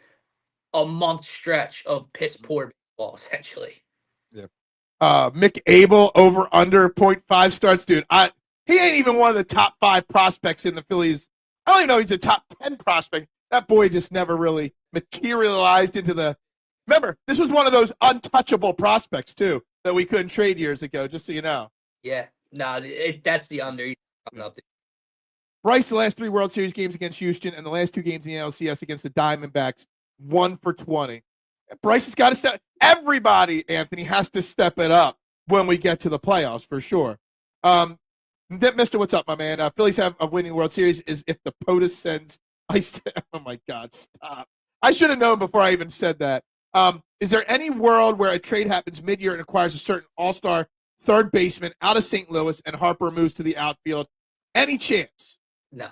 a month stretch of piss poor baseball, essentially? Yeah. Mick Abel over under 0.5 starts, dude. He ain't even one of the top 5 prospects in the Phillies. I don't even know he's a top 10 prospect. That boy just never really materialized into the. Remember, this was one of those untouchable prospects, too, that we couldn't trade years ago, just so you know. Yeah. No, that's the under. He's coming up. Bryce, the last 3 World Series games against Houston and the last 2 games in the NLCS against the Diamondbacks, 1 for 20. Bryce has got to step. Everybody, Anthony, has to step it up when we get to the playoffs, for sure. Mister, what's up, my man? Phillies have a winning World Series is if the POTUS sends ice to. Oh, my God, stop. I should have known before I even said that. Is there any world where a trade happens mid-year and acquires a certain all-star third baseman out of St. Louis and Harper moves to the outfield? Any chance? No.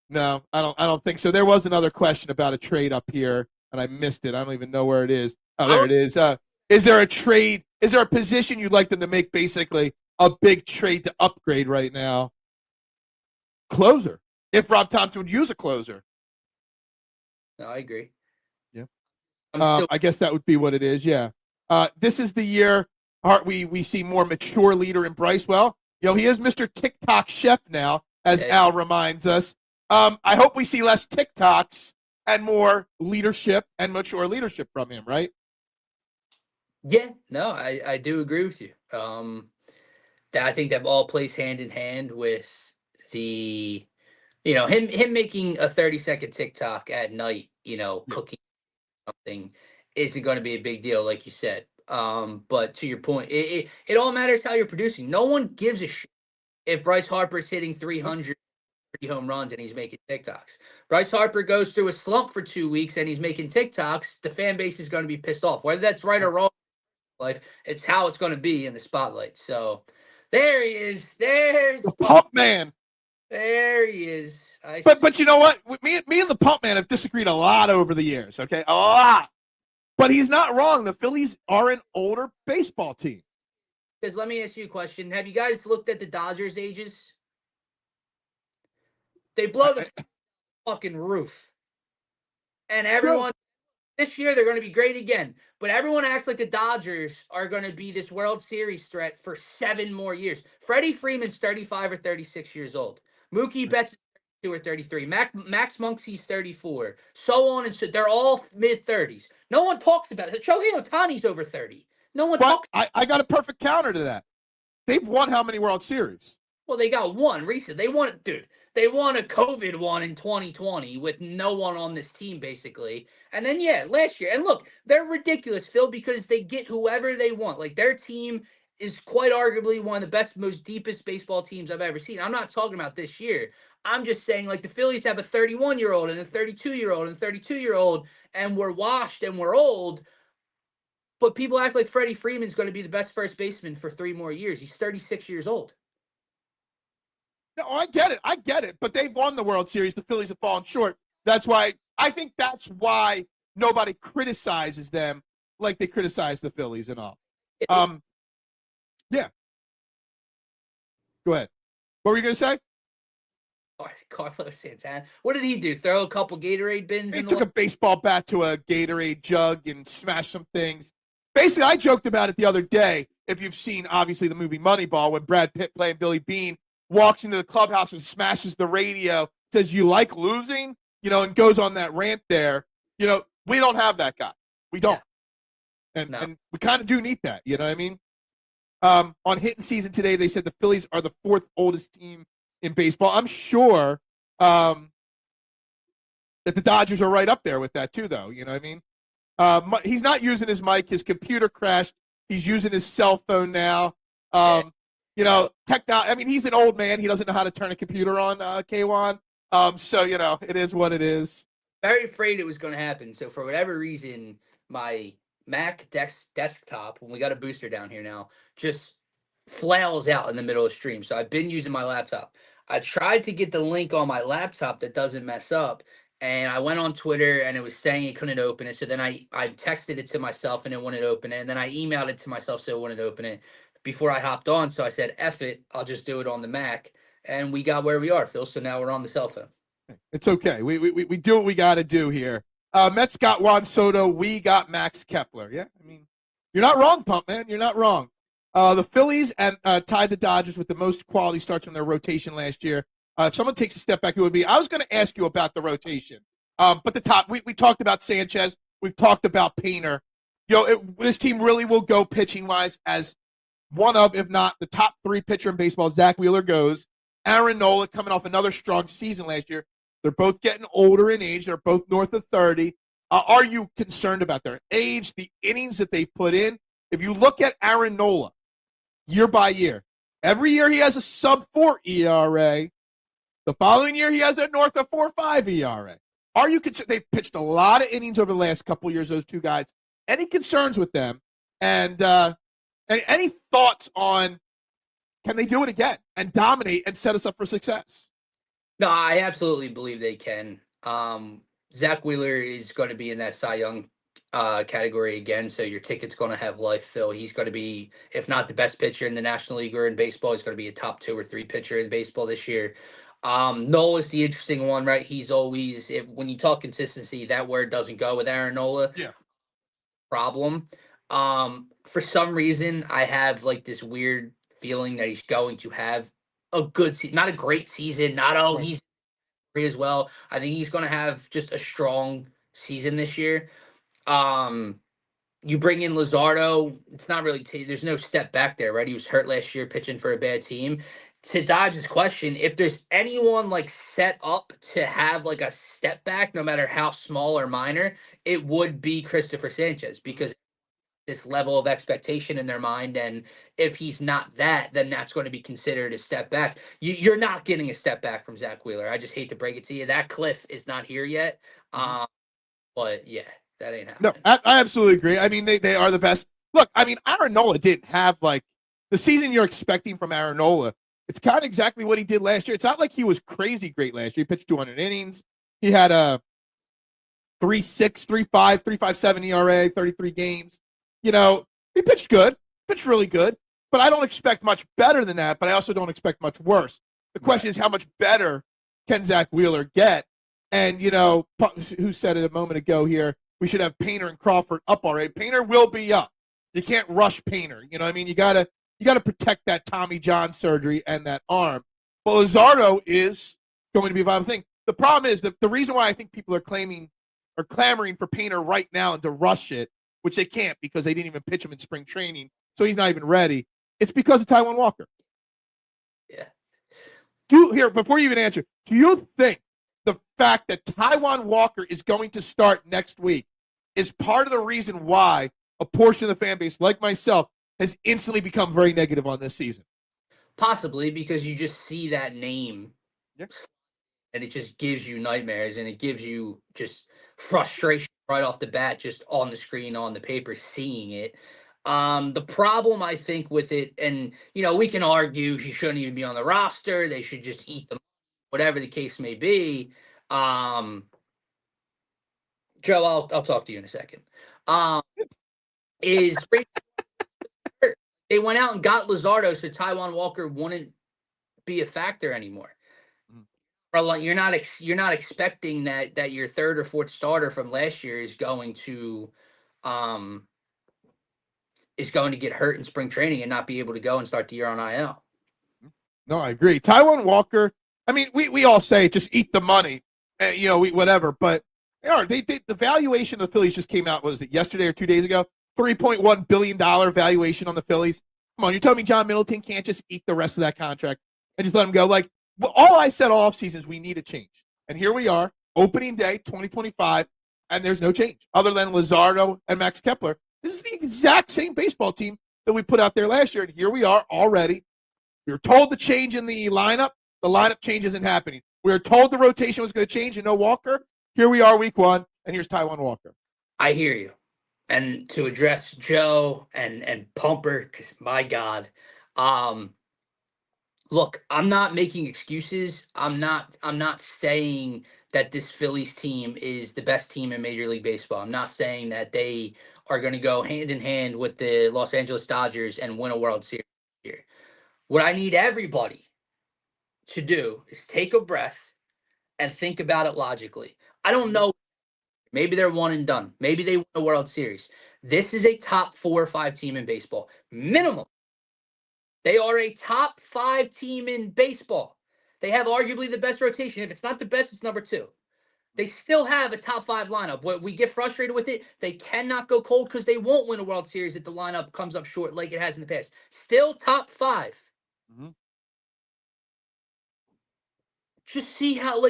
No, I don't think so. There was another question about a trade up here, and I missed it. I don't even know where it is. Oh, there it is. Is there a trade? Is there a position you'd like them to make basically a big trade to upgrade right now? Closer. If Rob Thompson would use a closer. No, I agree. Yeah. I guess that would be what it is, yeah. This is the year we see more mature leader in Bryce. Well, he is Mr. TikTok chef now, as Al reminds us. I hope we see less TikToks and more leadership and mature leadership from him, right? Yeah, no, I do agree with you. That I think that all plays hand in hand with the, him making a 30-second TikTok at night, cooking something isn't going to be a big deal, like you said. But to your point, it all matters how you're producing. No one gives a shit if Bryce Harper's hitting 300 home runs and he's making TikToks. Bryce Harper goes through a slump for 2 weeks and he's making TikToks. The fan base is going to be pissed off. Whether that's right or wrong in life, it's how it's going to be in the spotlight. So there he is. There's the Pump Man. There he is. But you know what? Me and the Pump Man have disagreed a lot over the years, okay? A lot. But he's not wrong. The Phillies are an older baseball team. Because let me ask you a question. Have you guys looked at the Dodgers' ages? They blow the fucking roof. And everyone, this year, they're going to be great again. But everyone acts like the Dodgers are going to be this World Series threat for 7 more years. Freddie Freeman's 35 or 36 years old. Mookie Betts is 32 or 33. Max Muncy's 34. So on and so. They're all mid-30s. No one talks about it. Shohei Ohtani's over 30. No one talks. I got a perfect counter to that. They've won how many World Series? Well, they got one recently. They won a COVID one in 2020 with no one on this team, basically. And then, last year. And look, they're ridiculous, Phil, because they get whoever they want. Like, their team is quite arguably one of the best, most deepest baseball teams I've ever seen. I'm not talking about this year. I'm just saying, like, the Phillies have a 31-year-old and a 32-year-old and a 32-year-old, and we're washed and we're old. But people act like Freddie Freeman's going to be the best first baseman for 3 more years. He's 36 years old. No, I get it. But they've won the World Series. The Phillies have fallen short. I think that's why nobody criticizes them like they criticize the Phillies and all. Yeah. Go ahead. What were you going to say? Carlos Santana. What did he do? Throw a couple Gatorade bins? He took a baseball bat to a Gatorade jug and smashed some things. Basically, I joked about it the other day. If you've seen, obviously, the movie Moneyball, when Brad Pitt playing Billy Beane walks into the clubhouse and smashes the radio, says, "You like losing?" And goes on that rant there. We don't have that guy. We don't. Yeah. And we kind of do need that. You know what I mean? On hitting season today, they said the Phillies are the 4th oldest team in baseball. I'm sure that the Dodgers are right up there with that too, though. You know what I mean? He's not using his mic. His computer crashed. He's using his cell phone now. I mean, he's an old man. He doesn't know how to turn a computer on, K1. So, it is what it is. Very afraid it was going to happen. So, for whatever reason, my Mac desktop, when we got a booster down here now, just flails out in the middle of stream. So, I've been using my laptop. I tried to get the link on my laptop that doesn't mess up. And I went on Twitter and it was saying it couldn't open it. So then I texted it to myself and it wouldn't open it. And then I emailed it to myself so it wouldn't open it before I hopped on. So I said, F it, I'll just do it on the Mac. And we got where we are, Phil. So now we're on the cell phone. It's okay. We do what we got to do here. Mets got Juan Soto. We got Max Kepler. Yeah, I mean, you're not wrong, Pump Man. You're not wrong. The Phillies tied the Dodgers with the most quality starts from their rotation last year. If someone takes a step back, who would be? I was going to ask you about the rotation. But the top, we talked about Sanchez. We've talked about Painter. This team really will go pitching-wise as one of, if not the top 3 pitcher in baseball. Zach Wheeler goes. Aaron Nola coming off another strong season last year. They're both getting older in age. They're both north of 30. Are you concerned about their age, the innings that they've put in? If you look at Aaron Nola year by year, every year he has a sub-4 ERA. The following year, he has a north of 4.5 ERA. Are you concerned? They've pitched a lot of innings over the last couple of years, those two guys. Any concerns with them? And any thoughts on, can they do it again and dominate and set us up for success? No, I absolutely believe they can. Zach Wheeler is going to be in that Cy Young category again, so your ticket's going to have life, Phil. He's going to be, if not the best pitcher in the National League or in baseball, he's going to be a top 2 or 3 pitcher in baseball this year. Nola's the interesting one, right? He's always, when you talk consistency, that word doesn't go with Aaron Nola. Yeah. Problem. For some reason, I have like this weird feeling that he's going to have a good season, not a great season, not Right. he's great as well. I think he's going to have just a strong season this year. Um, you bring in Luzardo, it's not really there's no step back there, right? He was hurt last year pitching for a bad team. To Dodge's question, if there's anyone like set up to have like a step back, no matter how small or minor, it would be Christopher Sanchez because this level of expectation in their mind. And if he's not that, then that's going to be considered a step back. You're not getting a step back from Zach Wheeler. I just hate to break it to you. That cliff is not here yet. Mhm. But yeah, that ain't No, happening. I absolutely agree. I mean, they are the best. Look, I mean, Aaron Nola didn't have like the season you're expecting from Aaron Nola. It's kind of exactly what he did last year. It's not like he was crazy great last year. He pitched 200 innings. He had a 3.6, 3.5, 3.57 ERA, 33 games. You know, he pitched good, pitched really good, but I don't expect much better than that, but I also don't expect much worse. The question is how much better can Zach Wheeler get? And, you know, who said it a moment ago here, we should have Painter and Crawford up already. Painter will be up. You can't rush Painter. You know what I mean? You gotta protect that Tommy John surgery and that arm. But Luzardo is going to be a viable thing. The problem is that the reason why I think people are clamoring for Painter right now and to rush it, which they can't because they didn't even pitch him in spring training, so he's not even ready. It's because of Taijuan Walker. Yeah. Here, before you even answer, do you think the fact that Taijuan Walker is going to start next week is part of the reason why a portion of the fan base, like myself, has instantly become very negative on this season? Possibly because you just see that name Yeah. and it just gives you nightmares and it gives you just frustration right off the bat, just on the screen, on the paper, seeing it. The problem I think with it, and you know, we can argue he shouldn't even be on the roster. They should just eat them, whatever the case may be. Um, Joe, I'll talk to you in a second. Um, is they went out and got Luzardo so Taijuan Walker wouldn't be a factor anymore. You're not expecting that your third or fourth starter from last year um is going to get hurt in spring training and not be able to go and start the year on IL. No, I agree. Taijuan Walker, I mean, we all say just eat the money, you know, whatever, but the valuation of the Phillies just came out, what was it, yesterday or 2 days ago? $3.1 billion valuation on the Phillies. Come on, you're telling me John Middleton can't just eat the rest of that contract and just let him go? Like, all I said all offseason is we need a change. And here we are, opening day 2025, and there's no change other than Luzardo and Max Kepler. This is the exact same baseball team that we put out there last year, and here we are already. We were told the change in the lineup. The lineup change isn't happening. We were told the rotation was going to change and no Walker. Here we are week one, and here's Taijuan Walker. I hear you. And to address Joe and Pumper, because my God, look, I'm not making excuses. I'm not saying that this Phillies team is the best team in Major League Baseball. I'm not saying that they are going to go hand in hand with the Los Angeles Dodgers and win a World Series here. What I need everybody to do is take a breath and think about it logically. I don't know. Maybe they're one and done. Maybe they win a World Series. This is a top 4 or 5 team in baseball. Minimum. They are a top 5 team in baseball. They have arguably the best rotation. If it's not the best, it's number 2. They still have a top 5 lineup. What we get frustrated with it, they cannot go cold because they won't win a World Series if the lineup comes up short like it has in the past. Still top 5. Mm-hmm. Just see how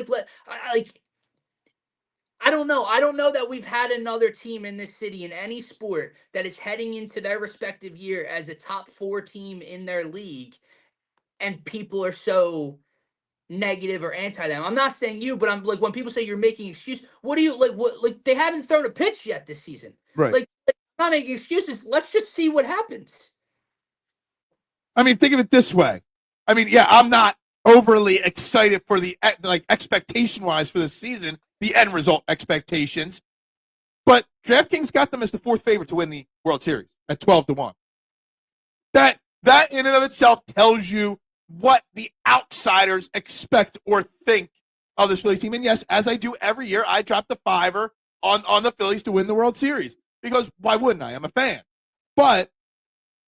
I don't know. I don't know that we've had another team in this city in any sport that is heading into their respective year as a top 4 team in their league, and people are so negative or anti them. I'm not saying you, but I'm like, when people say you're making excuses, what do you like? What, like, they haven't thrown a pitch yet this season, right? Like, I'm not making excuses. Let's just see what happens. I mean, think of it this way. I mean, yeah, I'm not overly excited for the expectation wise for this season, the end result expectations, but DraftKings got them as the 4th favorite to win the World Series at 12-1. That in and of itself tells you what the outsiders expect or think of this Phillies team. And yes, as I do every year, I drop the $5 on the Phillies to win the World Series because why wouldn't I? I'm a fan. But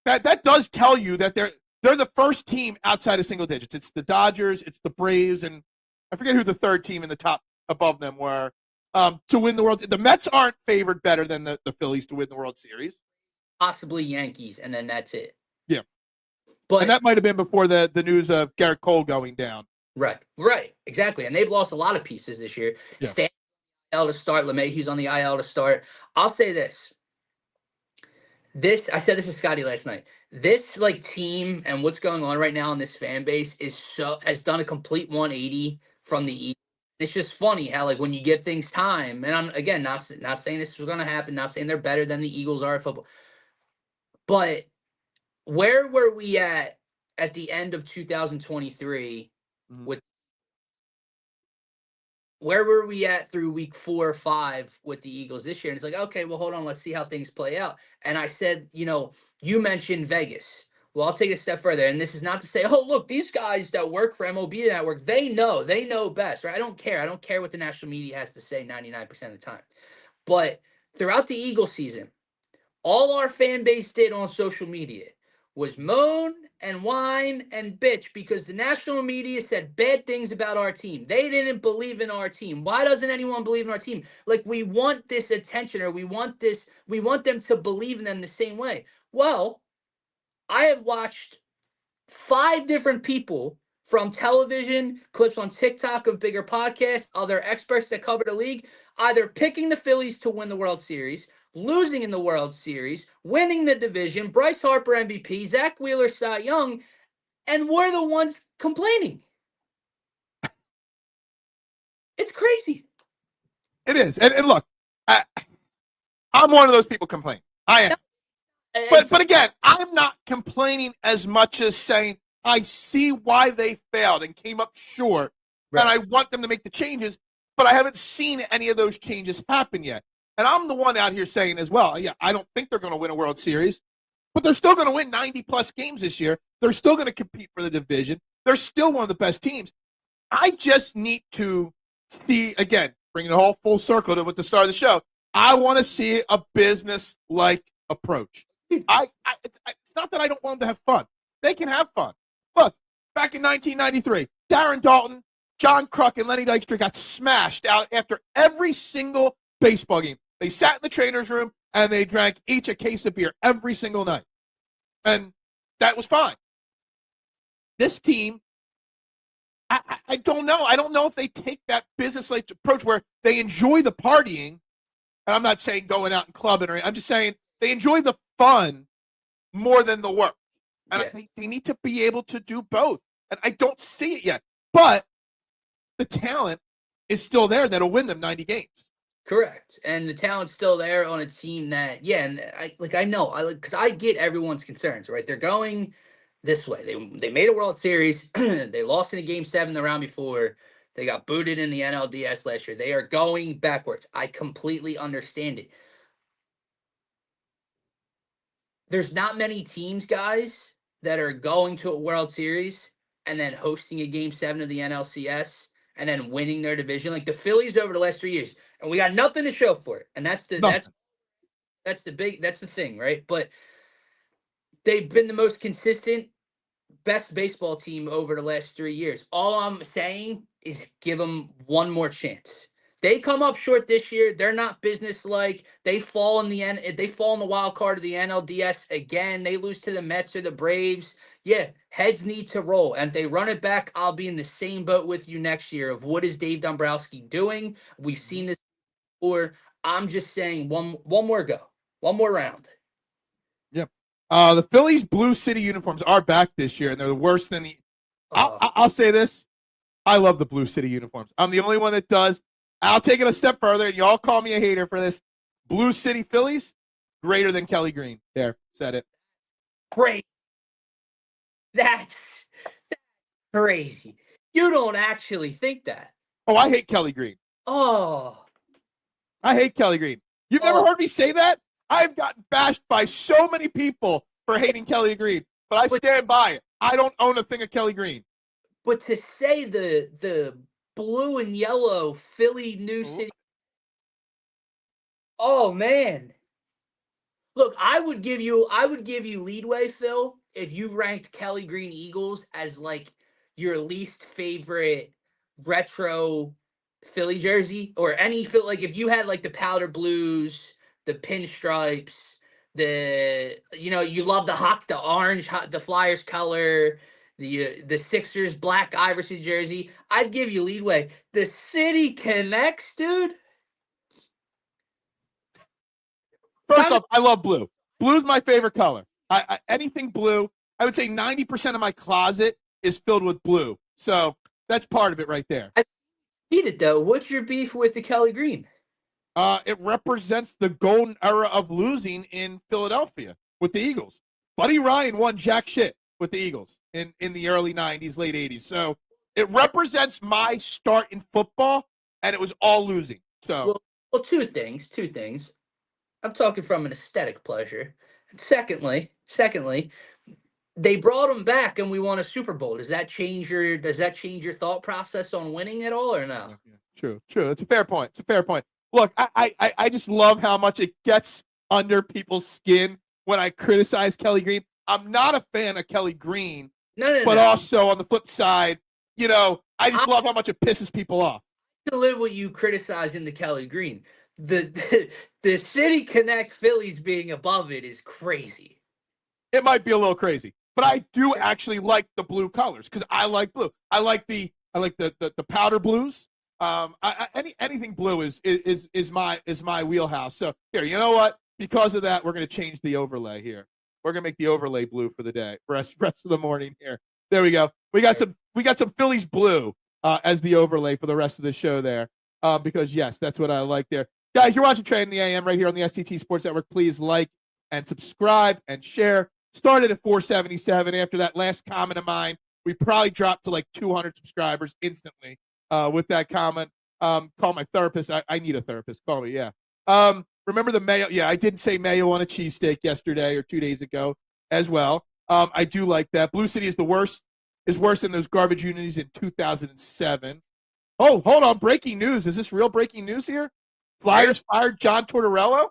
that does tell you that they're the first team outside of single digits. It's the Dodgers, it's the Braves, and I forget who the third team in the top above them were to win the World. The Mets aren't favored better than the Phillies to win the World Series. Possibly Yankees, and then that's it. Yeah. But and that might have been before the news of Garrett Cole going down. Right, exactly. And they've lost a lot of pieces this year. Yeah. Stan on the IL to start. LeMahieu's on the IL to start. I'll say this. I said this to Scotty last night. This team and what's going on right now in this fan base has done a complete 180 from the East. It's just funny how when you give things time, and I'm again not saying this was going to happen, not saying they're better than the Eagles are at football, but where were we at the end of 2023 with? Where were we at through week 4 or 5 with the Eagles this year? And it's okay, well, hold on, let's see how things play out. And I said, you mentioned Vegas. Well, I'll take it a step further. And this is not to say, oh, look, these guys that work for MLB Network, they know best, right? I don't care. I don't care what the national media has to say 99% of the time. But throughout the Eagles season, all our fan base did on social media was moan and whine and bitch because the national media said bad things about our team. They didn't believe in our team. Why doesn't anyone believe in our team? We want this attention, or we want them to believe in them the same way. Well, I have watched 5 different people from television, clips on TikTok of bigger podcasts, other experts that cover the league, either picking the Phillies to win the World Series, losing in the World Series, winning the division, Bryce Harper MVP, Zach Wheeler Cy Young, and we're the ones complaining. It's crazy. It is. And look, I'm one of those people complaining. I am. But again, I'm not complaining as much as saying I see why they failed and came up short, right, and I want them to make the changes, but I haven't seen any of those changes happen yet. And I'm the one out here saying as well, yeah, I don't think they're going to win a World Series, but they're still going to win 90-plus games this year. They're still going to compete for the division. They're still one of the best teams. I just need to see, again, bringing the whole full circle to with the start of the show, I want to see a business-like approach. It's not that I don't want them to have fun. They can have fun. Look, back in 1993, Darren Dalton, John Kruk, and Lenny Dykstra got smashed out after every single baseball game. They sat in the trainer's room, and they drank each a case of beer every single night. And that was fine. This team, I don't know. I don't know if they take that business-like approach where they enjoy the partying. And I'm not saying going out and clubbing, or I'm just saying they enjoy the fun more than the work. And yes, they need to be able to do both. And I don't see it yet. But the talent is still there that'll win them 90 games. Correct. And the talent's still there on a team that, yeah, and I know, because I get everyone's concerns, right? They're going this way. They made a World Series. They lost in a Game 7 the round before. They got booted in the NLDS last year. They are going backwards. I completely understand it. There's not many teams, guys, that are going to a World Series and then hosting a Game 7 of the NLCS and then winning their division. Like the Phillies over the last 3 years. And we got nothing to show for it. And that's the thing, right? But they've been the most consistent, best baseball team over the last 3 years. All I'm saying is give them one more chance. They come up short this year. They're not business-like. They fall in the wild card of the NLDS again. They lose to the Mets or the Braves. Yeah, heads need to roll. And if they run it back, I'll be in the same boat with you next year of what is Dave Dombrowski doing? We've seen this before. I'm just saying one more go. One more round. Yep. The Phillies Blue City uniforms are back this year, and they're the worst than the I'll say this. I love the Blue City uniforms. I'm the only one that does. I'll take it a step further, and y'all call me a hater for this. Blue City Phillies, greater than Kelly Green. There, said it. Great. That's crazy. You don't actually think that. Oh, I hate Kelly Green. Oh. I hate Kelly Green. You've never heard me say that? I've gotten bashed by so many people for hating Kelly Green, but I stand by it. I don't own a thing of Kelly Green. But to say the blue and yellow Philly New City. Oh, man. Look, I would give you leadway, Phil, if you ranked Kelly Green Eagles as like your least favorite retro Philly jersey, or any Phil, like if you had like the powder blues, the pinstripes, you love the orange, the Flyers color, the Sixers black Iverson jersey, I'd give you leadway. The City Connects, dude. First off, I love blue. Blue's my favorite color. Anything blue. I would say 90% of my closet is filled with blue. So that's part of it right there. I hate it though. What's your beef with the Kelly Green? It represents the golden era of losing in Philadelphia with the Eagles. Buddy Ryan won jack shit with the Eagles in the early 90s, late 80s. So it represents my start in football, and it was all losing. So well, two things. I'm talking from an aesthetic pleasure. Secondly, they brought him back and we won a Super Bowl. Does that change your thought process on winning at all or no? True. It's a fair point. Look, I just love how much it gets under people's skin when I criticize Kelly Green. I'm not a fan of Kelly Green. But also on the flip side, I just love how much it pisses people off. To live what you criticize in the Kelly Green. The City Connect Phillies being above it is crazy. It might be a little crazy, but I do actually like the blue colors because I like blue. I like the powder blues. Anything blue is my wheelhouse. So here, you know what? Because of that, we're going to change the overlay here. We're going to make the overlay blue for the day. Rest of the morning here. There we go. We got some Phillies blue as the overlay for the rest of the show there. Because yes, that's what I like there. Guys, you're watching Trending the AM right here on the STT Sports Network. Please like and subscribe and share. Started at 477. After that last comment of mine, we probably dropped to like 200 subscribers instantly with that comment. Call my therapist. I need a therapist. Call me, yeah. Remember the mayo? Yeah, I did say mayo on a cheesesteak yesterday or 2 days ago as well. I do like that. Blue City is worse than those garbage unis in 2007. Oh, hold on. Breaking news. Is this real breaking news here? Flyers fired John Tortorella?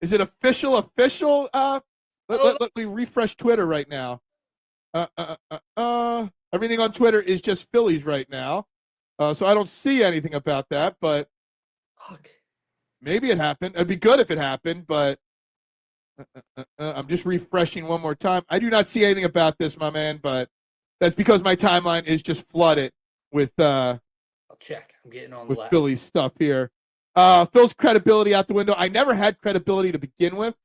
Is it official? Let me refresh Twitter right now. Everything on Twitter is just Phillies right now. So I don't see anything about that, but maybe it happened. It'd be good if it happened, but I'm just refreshing one more time. I do not see anything about this, my man, but that's because my timeline is just flooded with I'll check. I'm getting on with Phillies stuff here. Phil's credibility out the window. I never had credibility to begin with,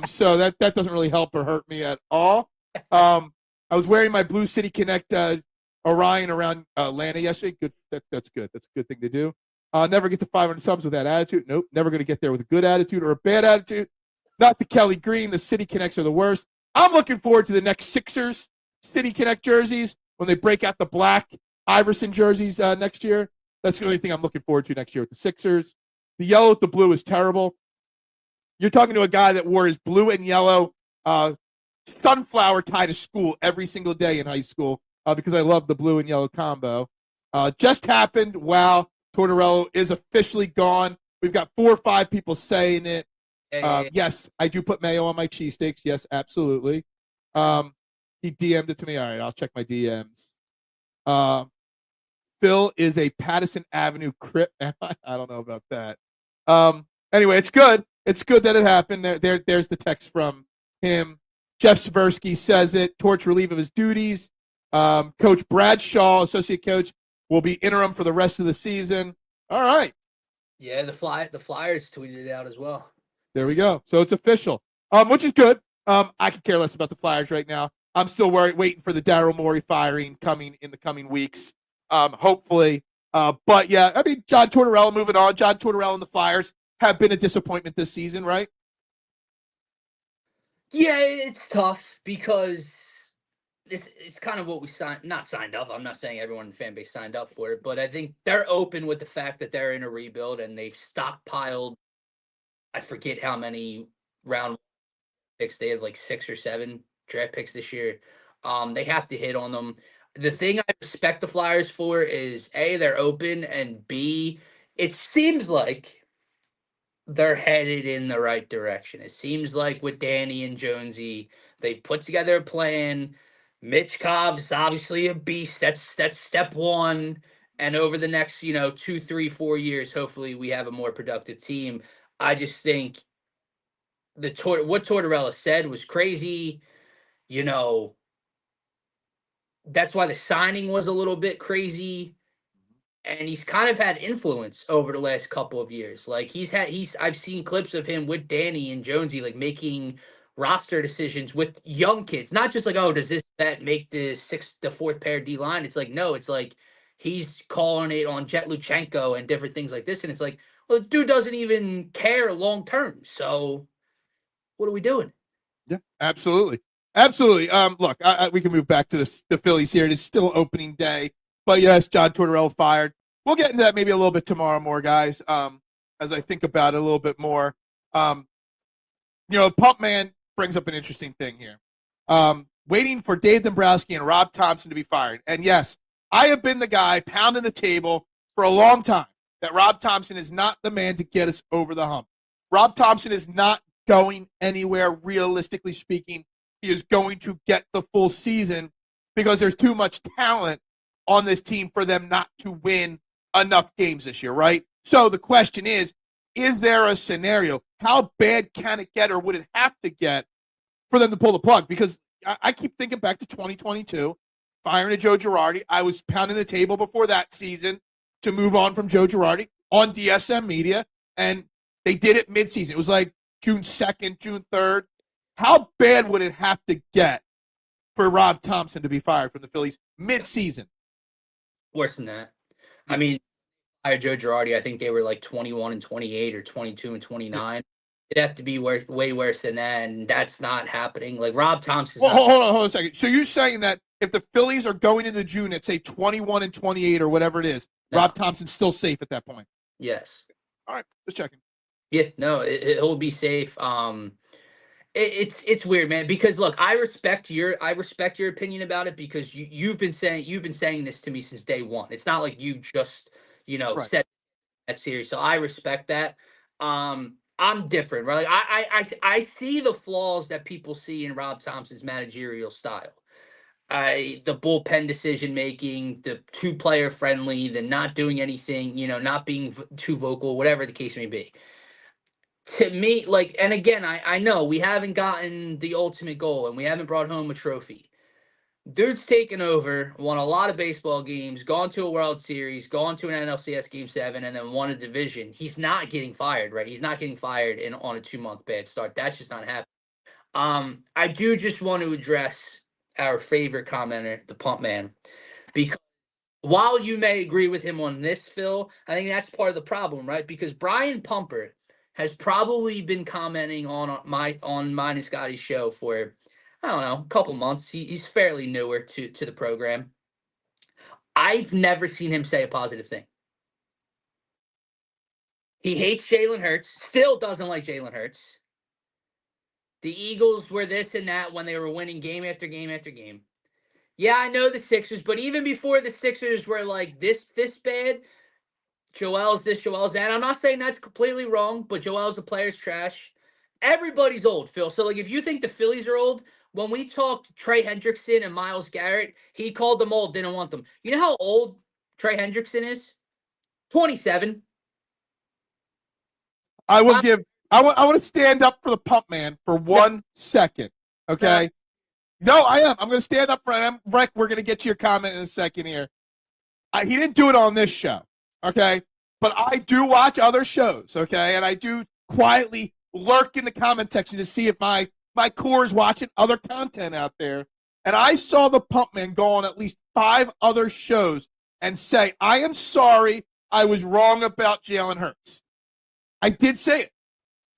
so that doesn't really help or hurt me at all. I was wearing my Blue City Connect Orion around Atlanta yesterday. Good. That's good. That's a good thing to do. Never get to 500 subs with that attitude. Nope. Never going to get there with a good attitude or a bad attitude. Not the Kelly Green. The City Connects are the worst. I'm looking forward to the next Sixers City Connect jerseys when they break out the black Iverson jerseys next year. That's the only thing I'm looking forward to next year with the Sixers. The yellow with the blue is terrible. You're talking to a guy that wore his blue and yellow sunflower tie to school every single day in high school because I love the blue and yellow combo. Just happened. Wow. Tortorella is officially gone. We've got 4 or 5 people saying it. Yes, I do put mayo on my cheesesteaks. Yes, absolutely. He DM'd it to me. All right, I'll check my DMs. Phil is a Patterson Avenue crip. I don't know about that. Anyway, it's good. It's good that it happened. There's the text from him. Jeff Seversky says it. Torch relief of his duties. Coach Bradshaw, associate coach, will be interim for the rest of the season. All right. Yeah, the Flyers tweeted it out as well. There we go. So it's official, which is good. I could care less about the Flyers right now. I'm still waiting for the Daryl Morey firing coming in the coming weeks. Hopefully. But yeah, I mean, John Tortorella moving on. John Tortorella and the Flyers have been a disappointment this season, right? Yeah, it's tough because it's kind of what we not signed up. I'm not saying everyone in the fan base signed up for it, but I think they're open with the fact that they're in a rebuild and they've stockpiled, I forget how many round picks. They have like 6 or 7 draft picks this year. They have to hit on them. The thing I respect the Flyers for is A, they're open, and B, it seems like they're headed in the right direction. It seems like with Danny and Jonesy, they've put together a plan. Mitch Cobb's obviously a beast. That's step one. And over the next, 2, 3, 4 years, hopefully we have a more productive team. I just think what Tortorella said was crazy. You know, that's why the signing was a little bit crazy. And he's kind of had influence over the last couple of years. Like I've seen clips of him with Danny and Jonesy, like making roster decisions with young kids, not just like, oh, does that make the fourth pair D line? It's like, no, it's like he's calling it on Jet Luchenko and different things like this. And it's like, well, the dude doesn't even care long term. So what are we doing? Yeah, absolutely. Absolutely. Look, we can move back to the Phillies here. It is still opening day. But yes, John Tortorella fired. We'll get into that maybe a little bit tomorrow more, guys, as I think about it a little bit more. Pump Man brings up an interesting thing here. Waiting for Dave Dombrowski and Rob Thompson to be fired. And yes, I have been the guy pounding the table for a long time that Rob Thompson is not the man to get us over the hump. Rob Thompson is not going anywhere, realistically speaking. He is going to get the full season because there's too much talent on this team for them not to win enough games this year, right? So the question is there a scenario? How bad can it get or would it have to get for them to pull the plug? Because I keep thinking back to 2022, firing Joe Girardi. I was pounding the table before that season to move on from Joe Girardi on DSM Media, and they did it midseason. It was like June 2nd, June 3rd. How bad would it have to get for Rob Thompson to be fired from the Phillies midseason? Worse than that. I mean, Joe Girardi, I think they were like 21-28 or 22-29. It'd have to be way worse than that, and that's not happening. Like Rob Thompson. Well, hold on a second. So you're saying that if the Phillies are going into June at say 21-28 or whatever it is, no. Rob Thompson's still safe at that point? Yes. All right, just checking. Yeah, no, it'll be safe. It's weird, man, because look, I respect your opinion about it because you've been saying this to me since day one. It's not like you just right. Said that series, so I respect that. I'm different, right? Like I see the flaws that people see in Rob Thompson's managerial style. The bullpen decision making, the 2-player friendly, the not doing anything, not being too vocal, whatever the case may be. To me, like, and again, I know we haven't gotten the ultimate goal and we haven't brought home a trophy. Dude's taken over, won a lot of baseball games, gone to a World Series, gone to an NLCS Game 7, and then won a division. He's not getting fired, right? He's not getting fired on a 2-month bad start. That's just not happening. I do just want to address our favorite commenter, the Pump Man, because while you may agree with him on this, Phil, I think that's part of the problem, right? Because Brian Pumper has probably been commenting on mine and Scotty's show for, I don't know, a couple months. He's fairly newer to the program. I've never seen him say a positive thing. He hates Jalen Hurts, still doesn't like Jalen Hurts. The Eagles were this and that when they were winning game after game after game. Yeah, I know the Sixers, but even before the Sixers were like this bad, Joel's this, Joel's that. I'm not saying that's completely wrong, but Joel's the player's trash. Everybody's old, Phil. So, like, if you think the Phillies are old, when we talked Trey Hendrickson and Myles Garrett, he called them old, didn't want them. You know how old Trey Hendrickson is? 27. I want to stand up for the Pump Man for 1 second, okay? No, I am. I'm going to stand up for him. Rick, we're going to get to your comment in a second here. He didn't do it on this show, okay? But I do watch other shows, okay? And I do quietly lurk in the comment section to see if my core is watching other content out there. And I saw the Pump Man go on at least 5 other shows and say, I am sorry I was wrong about Jalen Hurts. I did say it.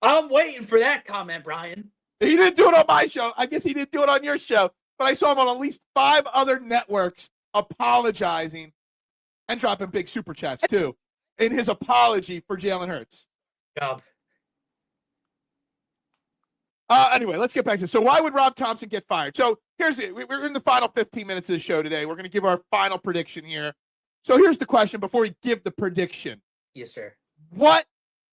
I'm waiting for that comment, Brian. He didn't do it on my show. I guess he didn't do it on your show. But I saw him on at least 5 other networks apologizing and dropping big super chats, too, in his apology for Jalen Hurts. Job. Anyway, let's get back to it. So why would Rob Thompson get fired? So here's it. We're in the final 15 minutes of the show today. We're going to give our final prediction here. So here's the question before we give the prediction. Yes, sir. What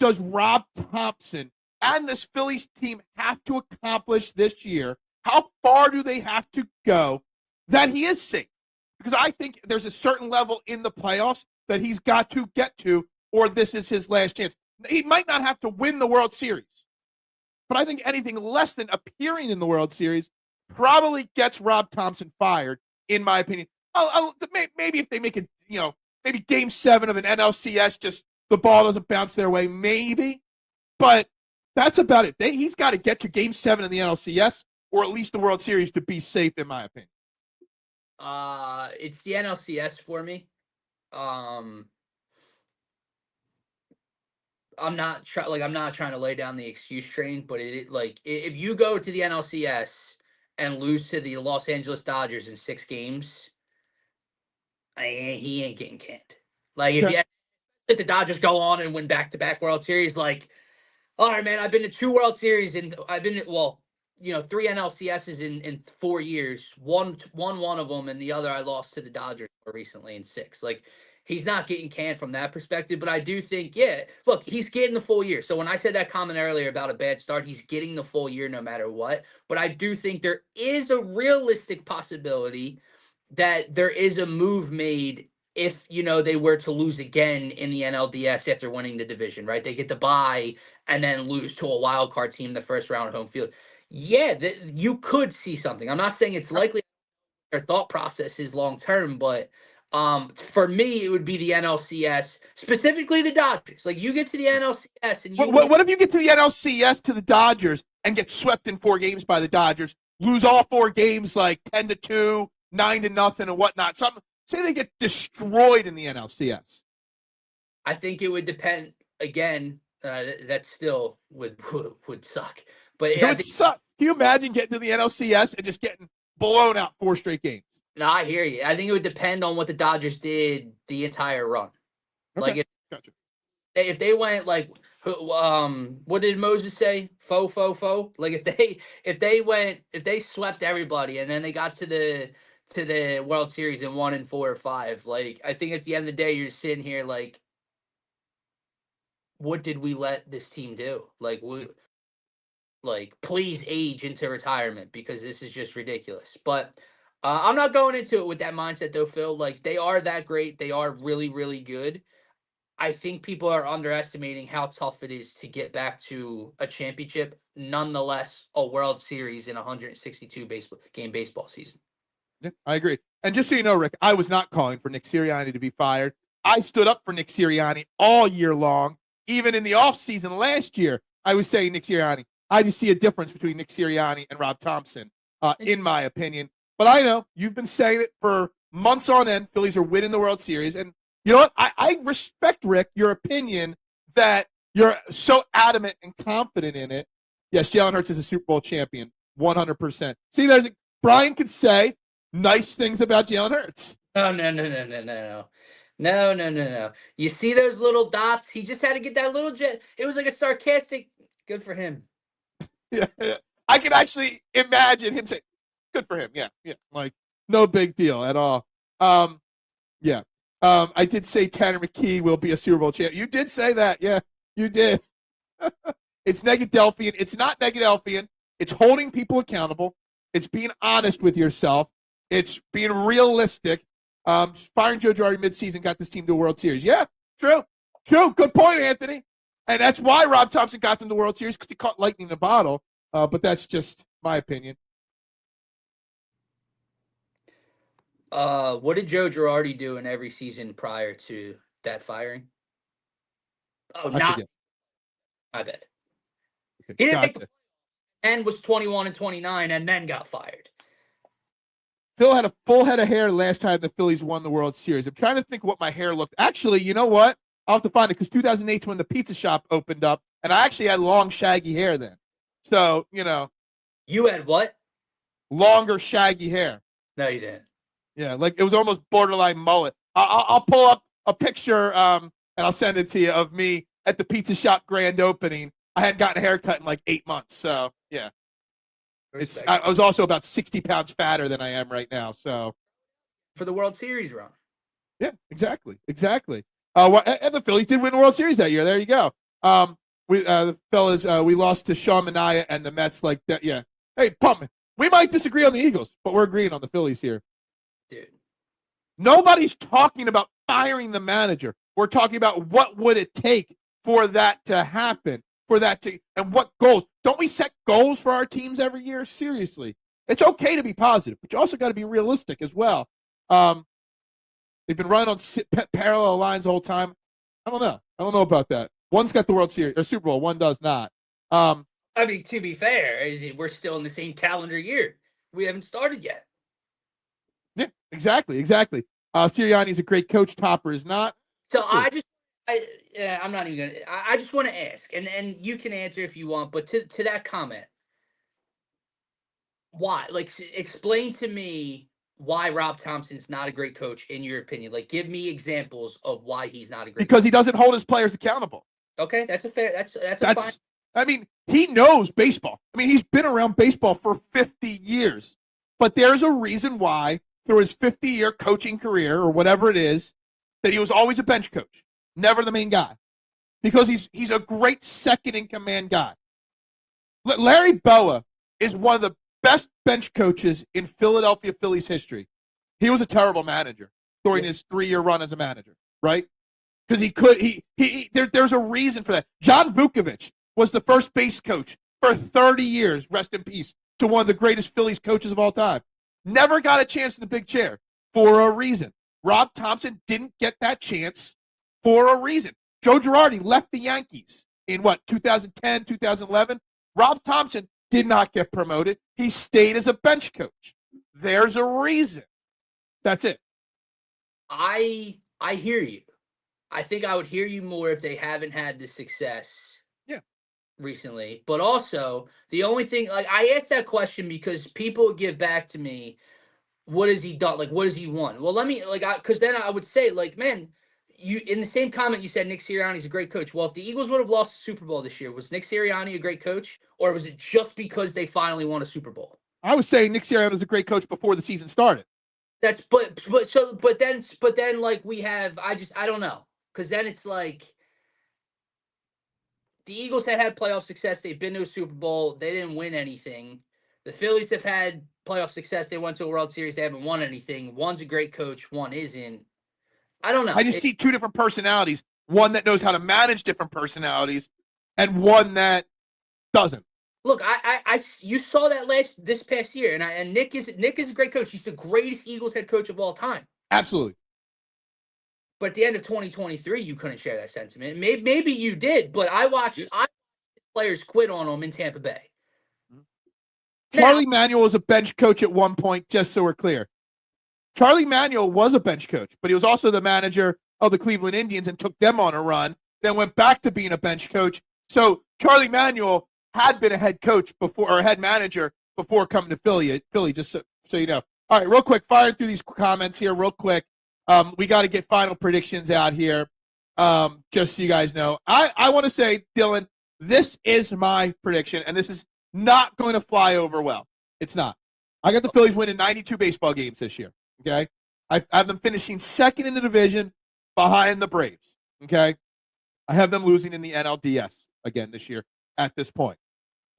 does Rob Thompson and this Phillies team have to accomplish this year? How far do they have to go that he is safe? Because I think there's a certain level in the playoffs that he's got to get to, or this is his last chance. He might not have to win the World Series, but I think anything less than appearing in the World Series probably gets Rob Thompson fired, in my opinion. Maybe if they make it, maybe Game 7 of an NLCS, just the ball doesn't bounce their way, maybe. But that's about it. He's got to get to Game 7 in the NLCS, or at least the World Series, to be safe, in my opinion. It's the NLCS for me. I'm not trying to lay down the excuse train, but if you go to the NLCS and lose to the Los Angeles Dodgers in 6 games, he ain't getting canned. Like if the Dodgers go on and win back-to-back World Series, like, all right, man, I've been to 2 World Series and I've been to, 3 NLCSs in 4 years. One of them, and the other I lost to the Dodgers more recently in 6. Like, he's not getting canned from that perspective, but I do think, look, he's getting the full year. So when I said that comment earlier about a bad start, he's getting the full year no matter what. But I do think there is a realistic possibility that there is a move made if, they were to lose again in the NLDS after winning the division, right? They get the bye and then lose to a wild card team in the first round of home field. Yeah, you could see something. I'm not saying it's likely their thought process is long term, but for me, it would be the NLCS, specifically the Dodgers. Like, you get to the NLCS and what if you get to the NLCS to the Dodgers and get swept in 4 games by the Dodgers, lose all 4 games like 10-2, 9-0, and whatnot? Say they get destroyed in the NLCS. I think it would depend. Again, that still would suck. But It would suck. Can you imagine getting to the NLCS and just getting blown out 4 straight games? No, I hear you. I think it would depend on what the Dodgers did the entire run. Okay. Like, Gotcha. if they went like, what did Moses say? Faux. Like, if they swept everybody and then they got to the World Series and won in 4 or 5, like, I think at the end of the day, you're sitting here like, what did we let this team do? Like, please age into retirement, because this is just ridiculous. But I'm not going into it with that mindset, though, Phil. Like, they are that great. They are really, really good. I think people are underestimating how tough it is to get back to a championship, nonetheless, a World Series in a 162 game baseball season. Yeah, I agree. And just so you know, Rick, I was not calling for Nick Sirianni to be fired. I stood up for Nick Sirianni all year long. Even in the offseason last year, I was saying Nick Sirianni. I just see a difference between Nick Sirianni and Rob Thompson, in my opinion. But I know you've been saying it for months on end. Phillies are winning the World Series. And you know what? I respect, Rick, your opinion that you're so adamant and confident in it. Yes, Jalen Hurts is a Super Bowl champion, 100%. See, Brian could say nice things about Jalen Hurts. No. You see those little dots? He just had to get that little jet. It was like a sarcastic, good for him. Yeah. I can actually imagine him saying, good for him. Yeah. Like, no big deal at all. Yeah. I did say Tanner McKee will be a Super Bowl champ. You did say that. Yeah, you did. It's Negadelphian. It's not Negadelphian. It's holding people accountable. It's being honest with yourself. It's being realistic. Firing Joe Girardi midseason got this team to a World Series. Yeah, true. Good point, Anthony. And that's why Rob Thompson got them to the World Series, because he caught lightning in a bottle. But that's just my opinion. What did Joe Girardi do in every season prior to that firing? Oh, not my bad. Okay, he didn't make the and was 21-29 and then got fired. Phil had a full head of hair last time the Phillies won the World Series. I'm trying to think what my hair looked. Actually, you know what? I'll have to find it, because 2008 is when the pizza shop opened up, and I actually had long, shaggy hair then. So, You had what? Longer, shaggy hair. No, you didn't. Yeah, like it was almost borderline mullet. I'll pull up a picture and I'll send it to you of me at the pizza shop grand opening. I hadn't gotten a haircut in like 8 months. So, yeah. I was also about 60 pounds fatter than I am right now. So, for the World Series run. Yeah, exactly. And the Phillies did win the World Series that year. There you go. The fellas, we lost to Sean Manaea and the Mets like that. Yeah. Hey, Pumpman, we might disagree on the Eagles, but we're agreeing on the Phillies here. Dude. Nobody's talking about firing the manager. We're talking about what would it take for that to happen, and what goals. Don't we set goals for our teams every year? Seriously. It's okay to be positive, but you also got to be realistic as well. They've been running on parallel lines the whole time. I don't know about that. One's got the World Series or Super Bowl. One does not. I mean, to be fair, we're still in the same calendar year. We haven't started yet. Yeah, exactly. Sirianni's a great coach. Topper is not. So I'm not even gonna. I just want to ask, and you can answer if you want, but to that comment, why? Like, explain to me why Rob Thompson's not a great coach in your opinion. Like, give me examples of why he's not a great. Because he doesn't hold his players accountable. Okay, that's a fair. That's fine. I mean, he knows baseball. I mean, he's been around baseball for 50 years. But there's a reason why, through his 50-year coaching career or whatever it is, that he was always a bench coach, never the main guy. Because he's a great second-in-command guy. Larry Bowa is one of the best bench coaches in Philadelphia Phillies history. He was a terrible manager during his 3-year run as a manager, right? Because there's a reason for that. John Vukovich was the first base coach for 30 years, rest in peace, to one of the greatest Phillies coaches of all time. Never got a chance in the big chair for a reason. Rob Thompson didn't get that chance for a reason. Joe Girardi left the Yankees in 2010, 2011. Rob Thompson did not get promoted. He stayed as a bench coach. There's a reason. That's it. I hear you. I think I would hear you more if they haven't had the success recently. But also, the only thing, like, I asked that question because people give back to me, what has he done? Like, what has he won? Well, let me, like, because then I would say, like, man, you in the same comment you said Nick Sirianni's a great coach. Well, if the Eagles would have lost the Super Bowl this year, was Nick Sirianni a great coach, or was it just because they finally won a Super Bowl? I was saying Nick Sirianni was a great coach before the season started. That's but then like we have I don't know, because then it's like the Eagles had playoff success. They've been to a Super Bowl. They didn't win anything. The Phillies have had playoff success. They went to a World Series. They haven't won anything. One's a great coach. One isn't. I don't know. I just see two different personalities. One that knows how to manage different personalities, and one that doesn't. Look, you saw that this past year, and Nick is a great coach. He's the greatest Eagles head coach of all time. Absolutely. But at the end of 2023, you couldn't share that sentiment. Maybe you did, but I watched players quit on him in Tampa Bay. Charlie Manuel was a bench coach at one point, just so we're clear. Charlie Manuel was a bench coach, but he was also the manager of the Cleveland Indians and took them on a run, then went back to being a bench coach. So Charlie Manuel had been a head coach before, or a head manager before coming to Philly, just so you know. All right, real quick, firing through these comments here real quick. We got to get final predictions out here, just so you guys know. I want to say, Dylan, this is my prediction, and this is not going to fly over well. It's not. I got the Phillies winning 92 baseball games this year, okay? I have them finishing second in the division behind the Braves, okay? I have them losing in the NLDS again this year at this point.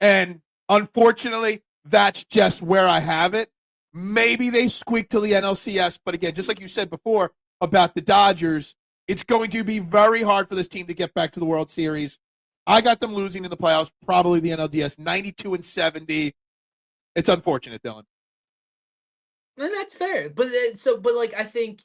And unfortunately, that's just where I have it. Maybe they squeak to the NLCS, but again, just like you said before about the Dodgers, it's going to be very hard for this team to get back to the World Series. I got them losing in the playoffs, probably the NLDS, 92-70. It's unfortunate, Dylan. And that's fair, but like I think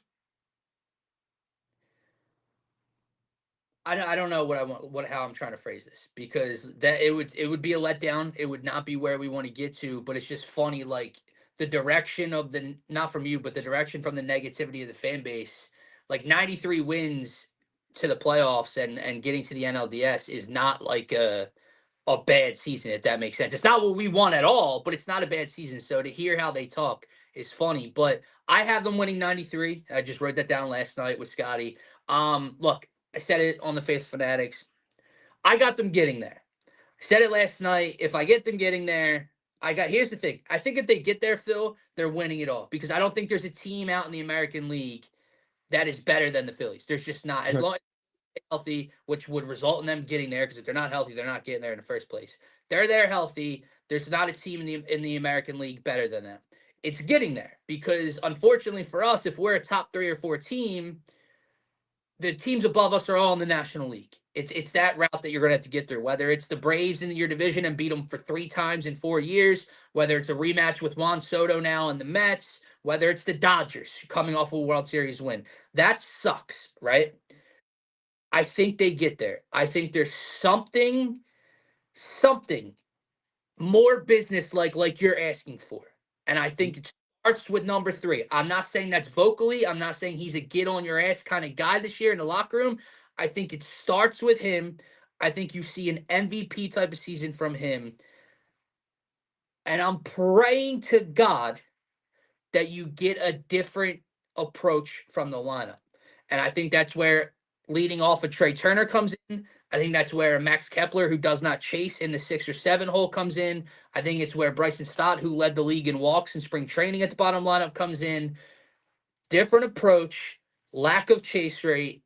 I don't know what I want, how I'm trying to phrase this, because that it would be a letdown. It would not be where we want to get to, but it's just funny, like the direction of not from you, but the direction from the negativity of the fan base. Like 93 wins to the playoffs and getting to the NLDS is not like a bad season, if that makes sense. It's not what we want at all, but it's not a bad season. So to hear how they talk is funny. But I have them winning 93. I just wrote that down last night with Scotty. Look, I said it on the Faith Fanatics. I got them getting there. I said it last night. If I get them getting there, here's the thing. I think if they get there, Phil, they're winning it all, because I don't think there's a team out in the American League that is better than the Phillies. There's just not. As long healthy, which would result in them getting there, because if they're not healthy, they're not getting there in the first place. They're there healthy. There's not a team in the American League better than them. It's getting there because, unfortunately for us, if we're a top 3 or 4 team, the teams above us are all in the National League. It's that route that you're going to have to get through, whether it's the Braves in your division and beat them for 3 times in 4 years, whether it's a rematch with Juan Soto now and the Mets, whether it's the Dodgers coming off a World Series win. That sucks, right? I think they get there. I think there's something more business like you're asking for. And I think it starts with number 3. I'm not saying that's vocally. I'm not saying he's a get on your ass kind of guy this year in the locker room. I think it starts with him. I think you see an MVP type of season from him. And I'm praying to God that you get a different approach from the lineup. And I think that's where leading off of Trey Turner comes in. I think that's where Max Kepler, who does not chase in the 6 or 7 hole, comes in. I think it's where Bryson Stott, who led the league in walks in spring training at the bottom lineup, comes in. Different approach, lack of chase rate,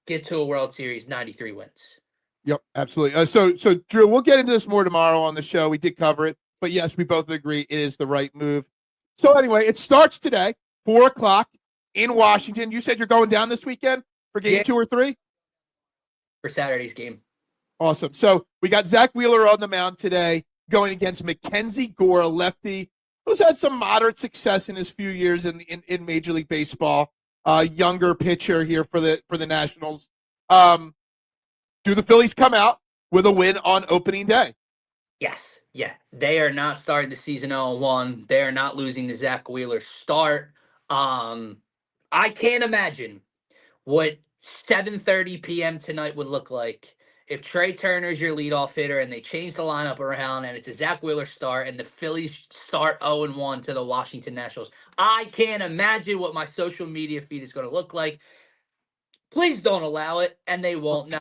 get to a World Series, 93 wins. Yep, absolutely. So Drew, we'll get into this more tomorrow on the show. We did cover it, but yes, we both agree it is the right move. So anyway, it starts today, 4:00 in Washington. You said you're going down this weekend for game 2 or 3? For Saturday's game. Awesome. So we got Zach Wheeler on the mound today going against Mackenzie Gore, a lefty who's had some moderate success in his few years in Major League Baseball. Younger pitcher here for the Nationals. Do the Phillies come out with a win on opening day? Yes. Yeah. They are not starting the season 0-1. They are not losing the Zach Wheeler start. I can't imagine what 7:30 p.m. tonight would look like if Trey Turner's your leadoff hitter and they change the lineup around and it's a Zach Wheeler start and the Phillies start 0-1 to the Washington Nationals. I can't imagine what my social media feed is going to look like. Please don't allow it, and they won't. Now,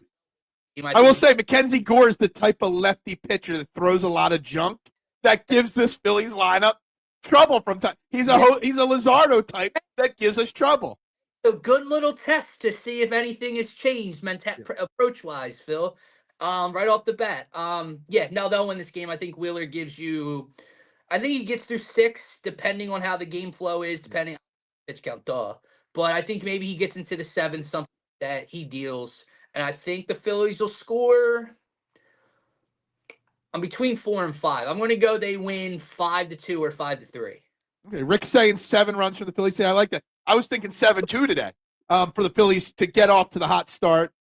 I will say Mackenzie Gore is the type of lefty pitcher that throws a lot of junk that gives this Phillies lineup trouble from time. He's a Luzardo type that gives us trouble. So good little test to see if anything has changed approach-wise, Phil. Right off the bat. They'll win this game. I think Wheeler gives you – I think he gets through 6, depending on how the game flow is, depending on pitch count, But I think maybe he gets into the 7, something that he deals. And I think the Phillies will score – I'm between 4 and 5. I'm going to go they win 5-2 or 5-3. Okay, Rick's saying 7 runs for the Phillies. I like that. I was thinking 7-2 today for the Phillies to get off to the hot start.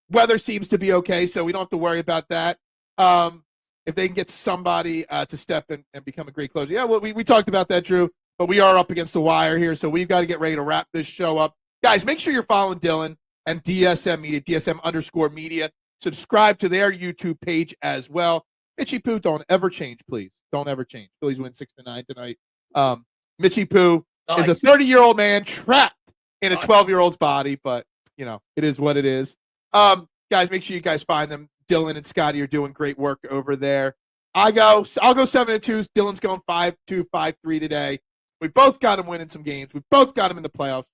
Weather seems to be okay, so we don't have to worry about that. If they can get somebody to step in and become a great closer. Yeah, well, we talked about that, Drew, but we are up against the wire here, so we've got to get ready to wrap this show up. Guys, make sure you're following Dylann and DSM Media, DSM_media. Subscribe to their YouTube page as well. Mitchie Poo, don't ever change, please. Don't ever change. Phillies win 6-9 tonight. Mitchie Poo is a 30-year-old man trapped in a 12-year-old's body, but, it is what it is. Guys, make sure you guys find them. Dylann and Scotty are doing great work over there. I'll go 7-2. Dylan's going 5-2, 5-3 today. We both got him winning some games. We both got him in the playoffs.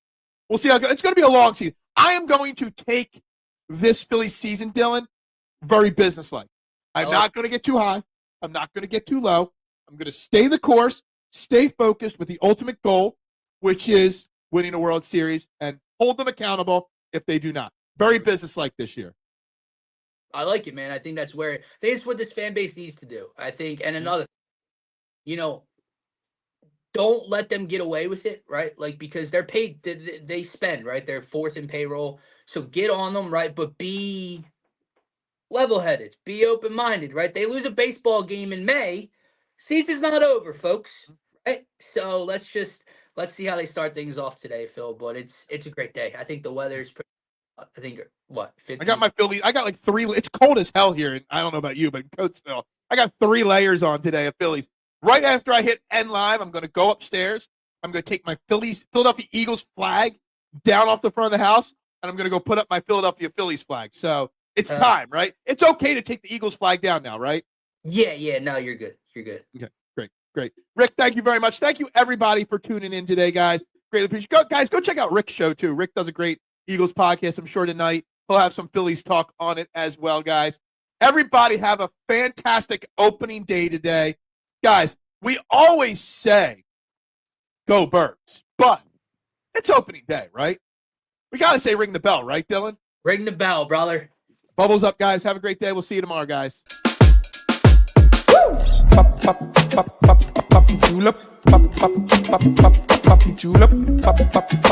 We'll see how it goes. It's going to be a long season. I am going to take this Phillies season, Dylann, very businesslike. I'm not going to get too high. I'm not going to get too low. I'm going to stay the course, stay focused with the ultimate goal, which is winning a World Series, and hold them accountable if they do not. Very businesslike this year. I like it, man. I think that's what this fan base needs to do. I think, and another, don't let them get away with it, right? Like, because they're paid, they spend, right? They're 4th in payroll. So get on them, right? But be level-headed, be open-minded, right? They lose a baseball game in May. Season's not over, folks, right? So let's see how they start things off today, Phil. But it's a great day. I think the weather's pretty, I think, 50s? I got my Philly. I got like 3. It's cold as hell here. And I don't know about you, but in Coatesville, I got 3 layers on today of Phillies. Right after I hit end live, I'm going to go upstairs. I'm going to take my Philadelphia Eagles flag down off the front of the house, and I'm going to go put up my Philadelphia Phillies flag. So it's time, right? It's okay to take the Eagles flag down now, right? Yeah. No, you're good. You're good. Okay, great. Rick, thank you very much. Thank you, everybody, for tuning in today, guys. Greatly appreciate it. Guys, go check out Rick's show, too. Rick does a great Eagles podcast. I'm sure tonight he'll have some Phillies talk on it as well, guys. Everybody have a fantastic opening day today. Guys, we always say go Birds, but it's opening day, right? We got to say ring the bell, right, Dylan? Ring the bell, brother. Bubbles up, guys. Have a great day. We'll see you tomorrow, guys. Pop, pop, pop, pop, pop, pop, julep. Pop, pop, pop, pop, pop, pop, julep. Pop, pop.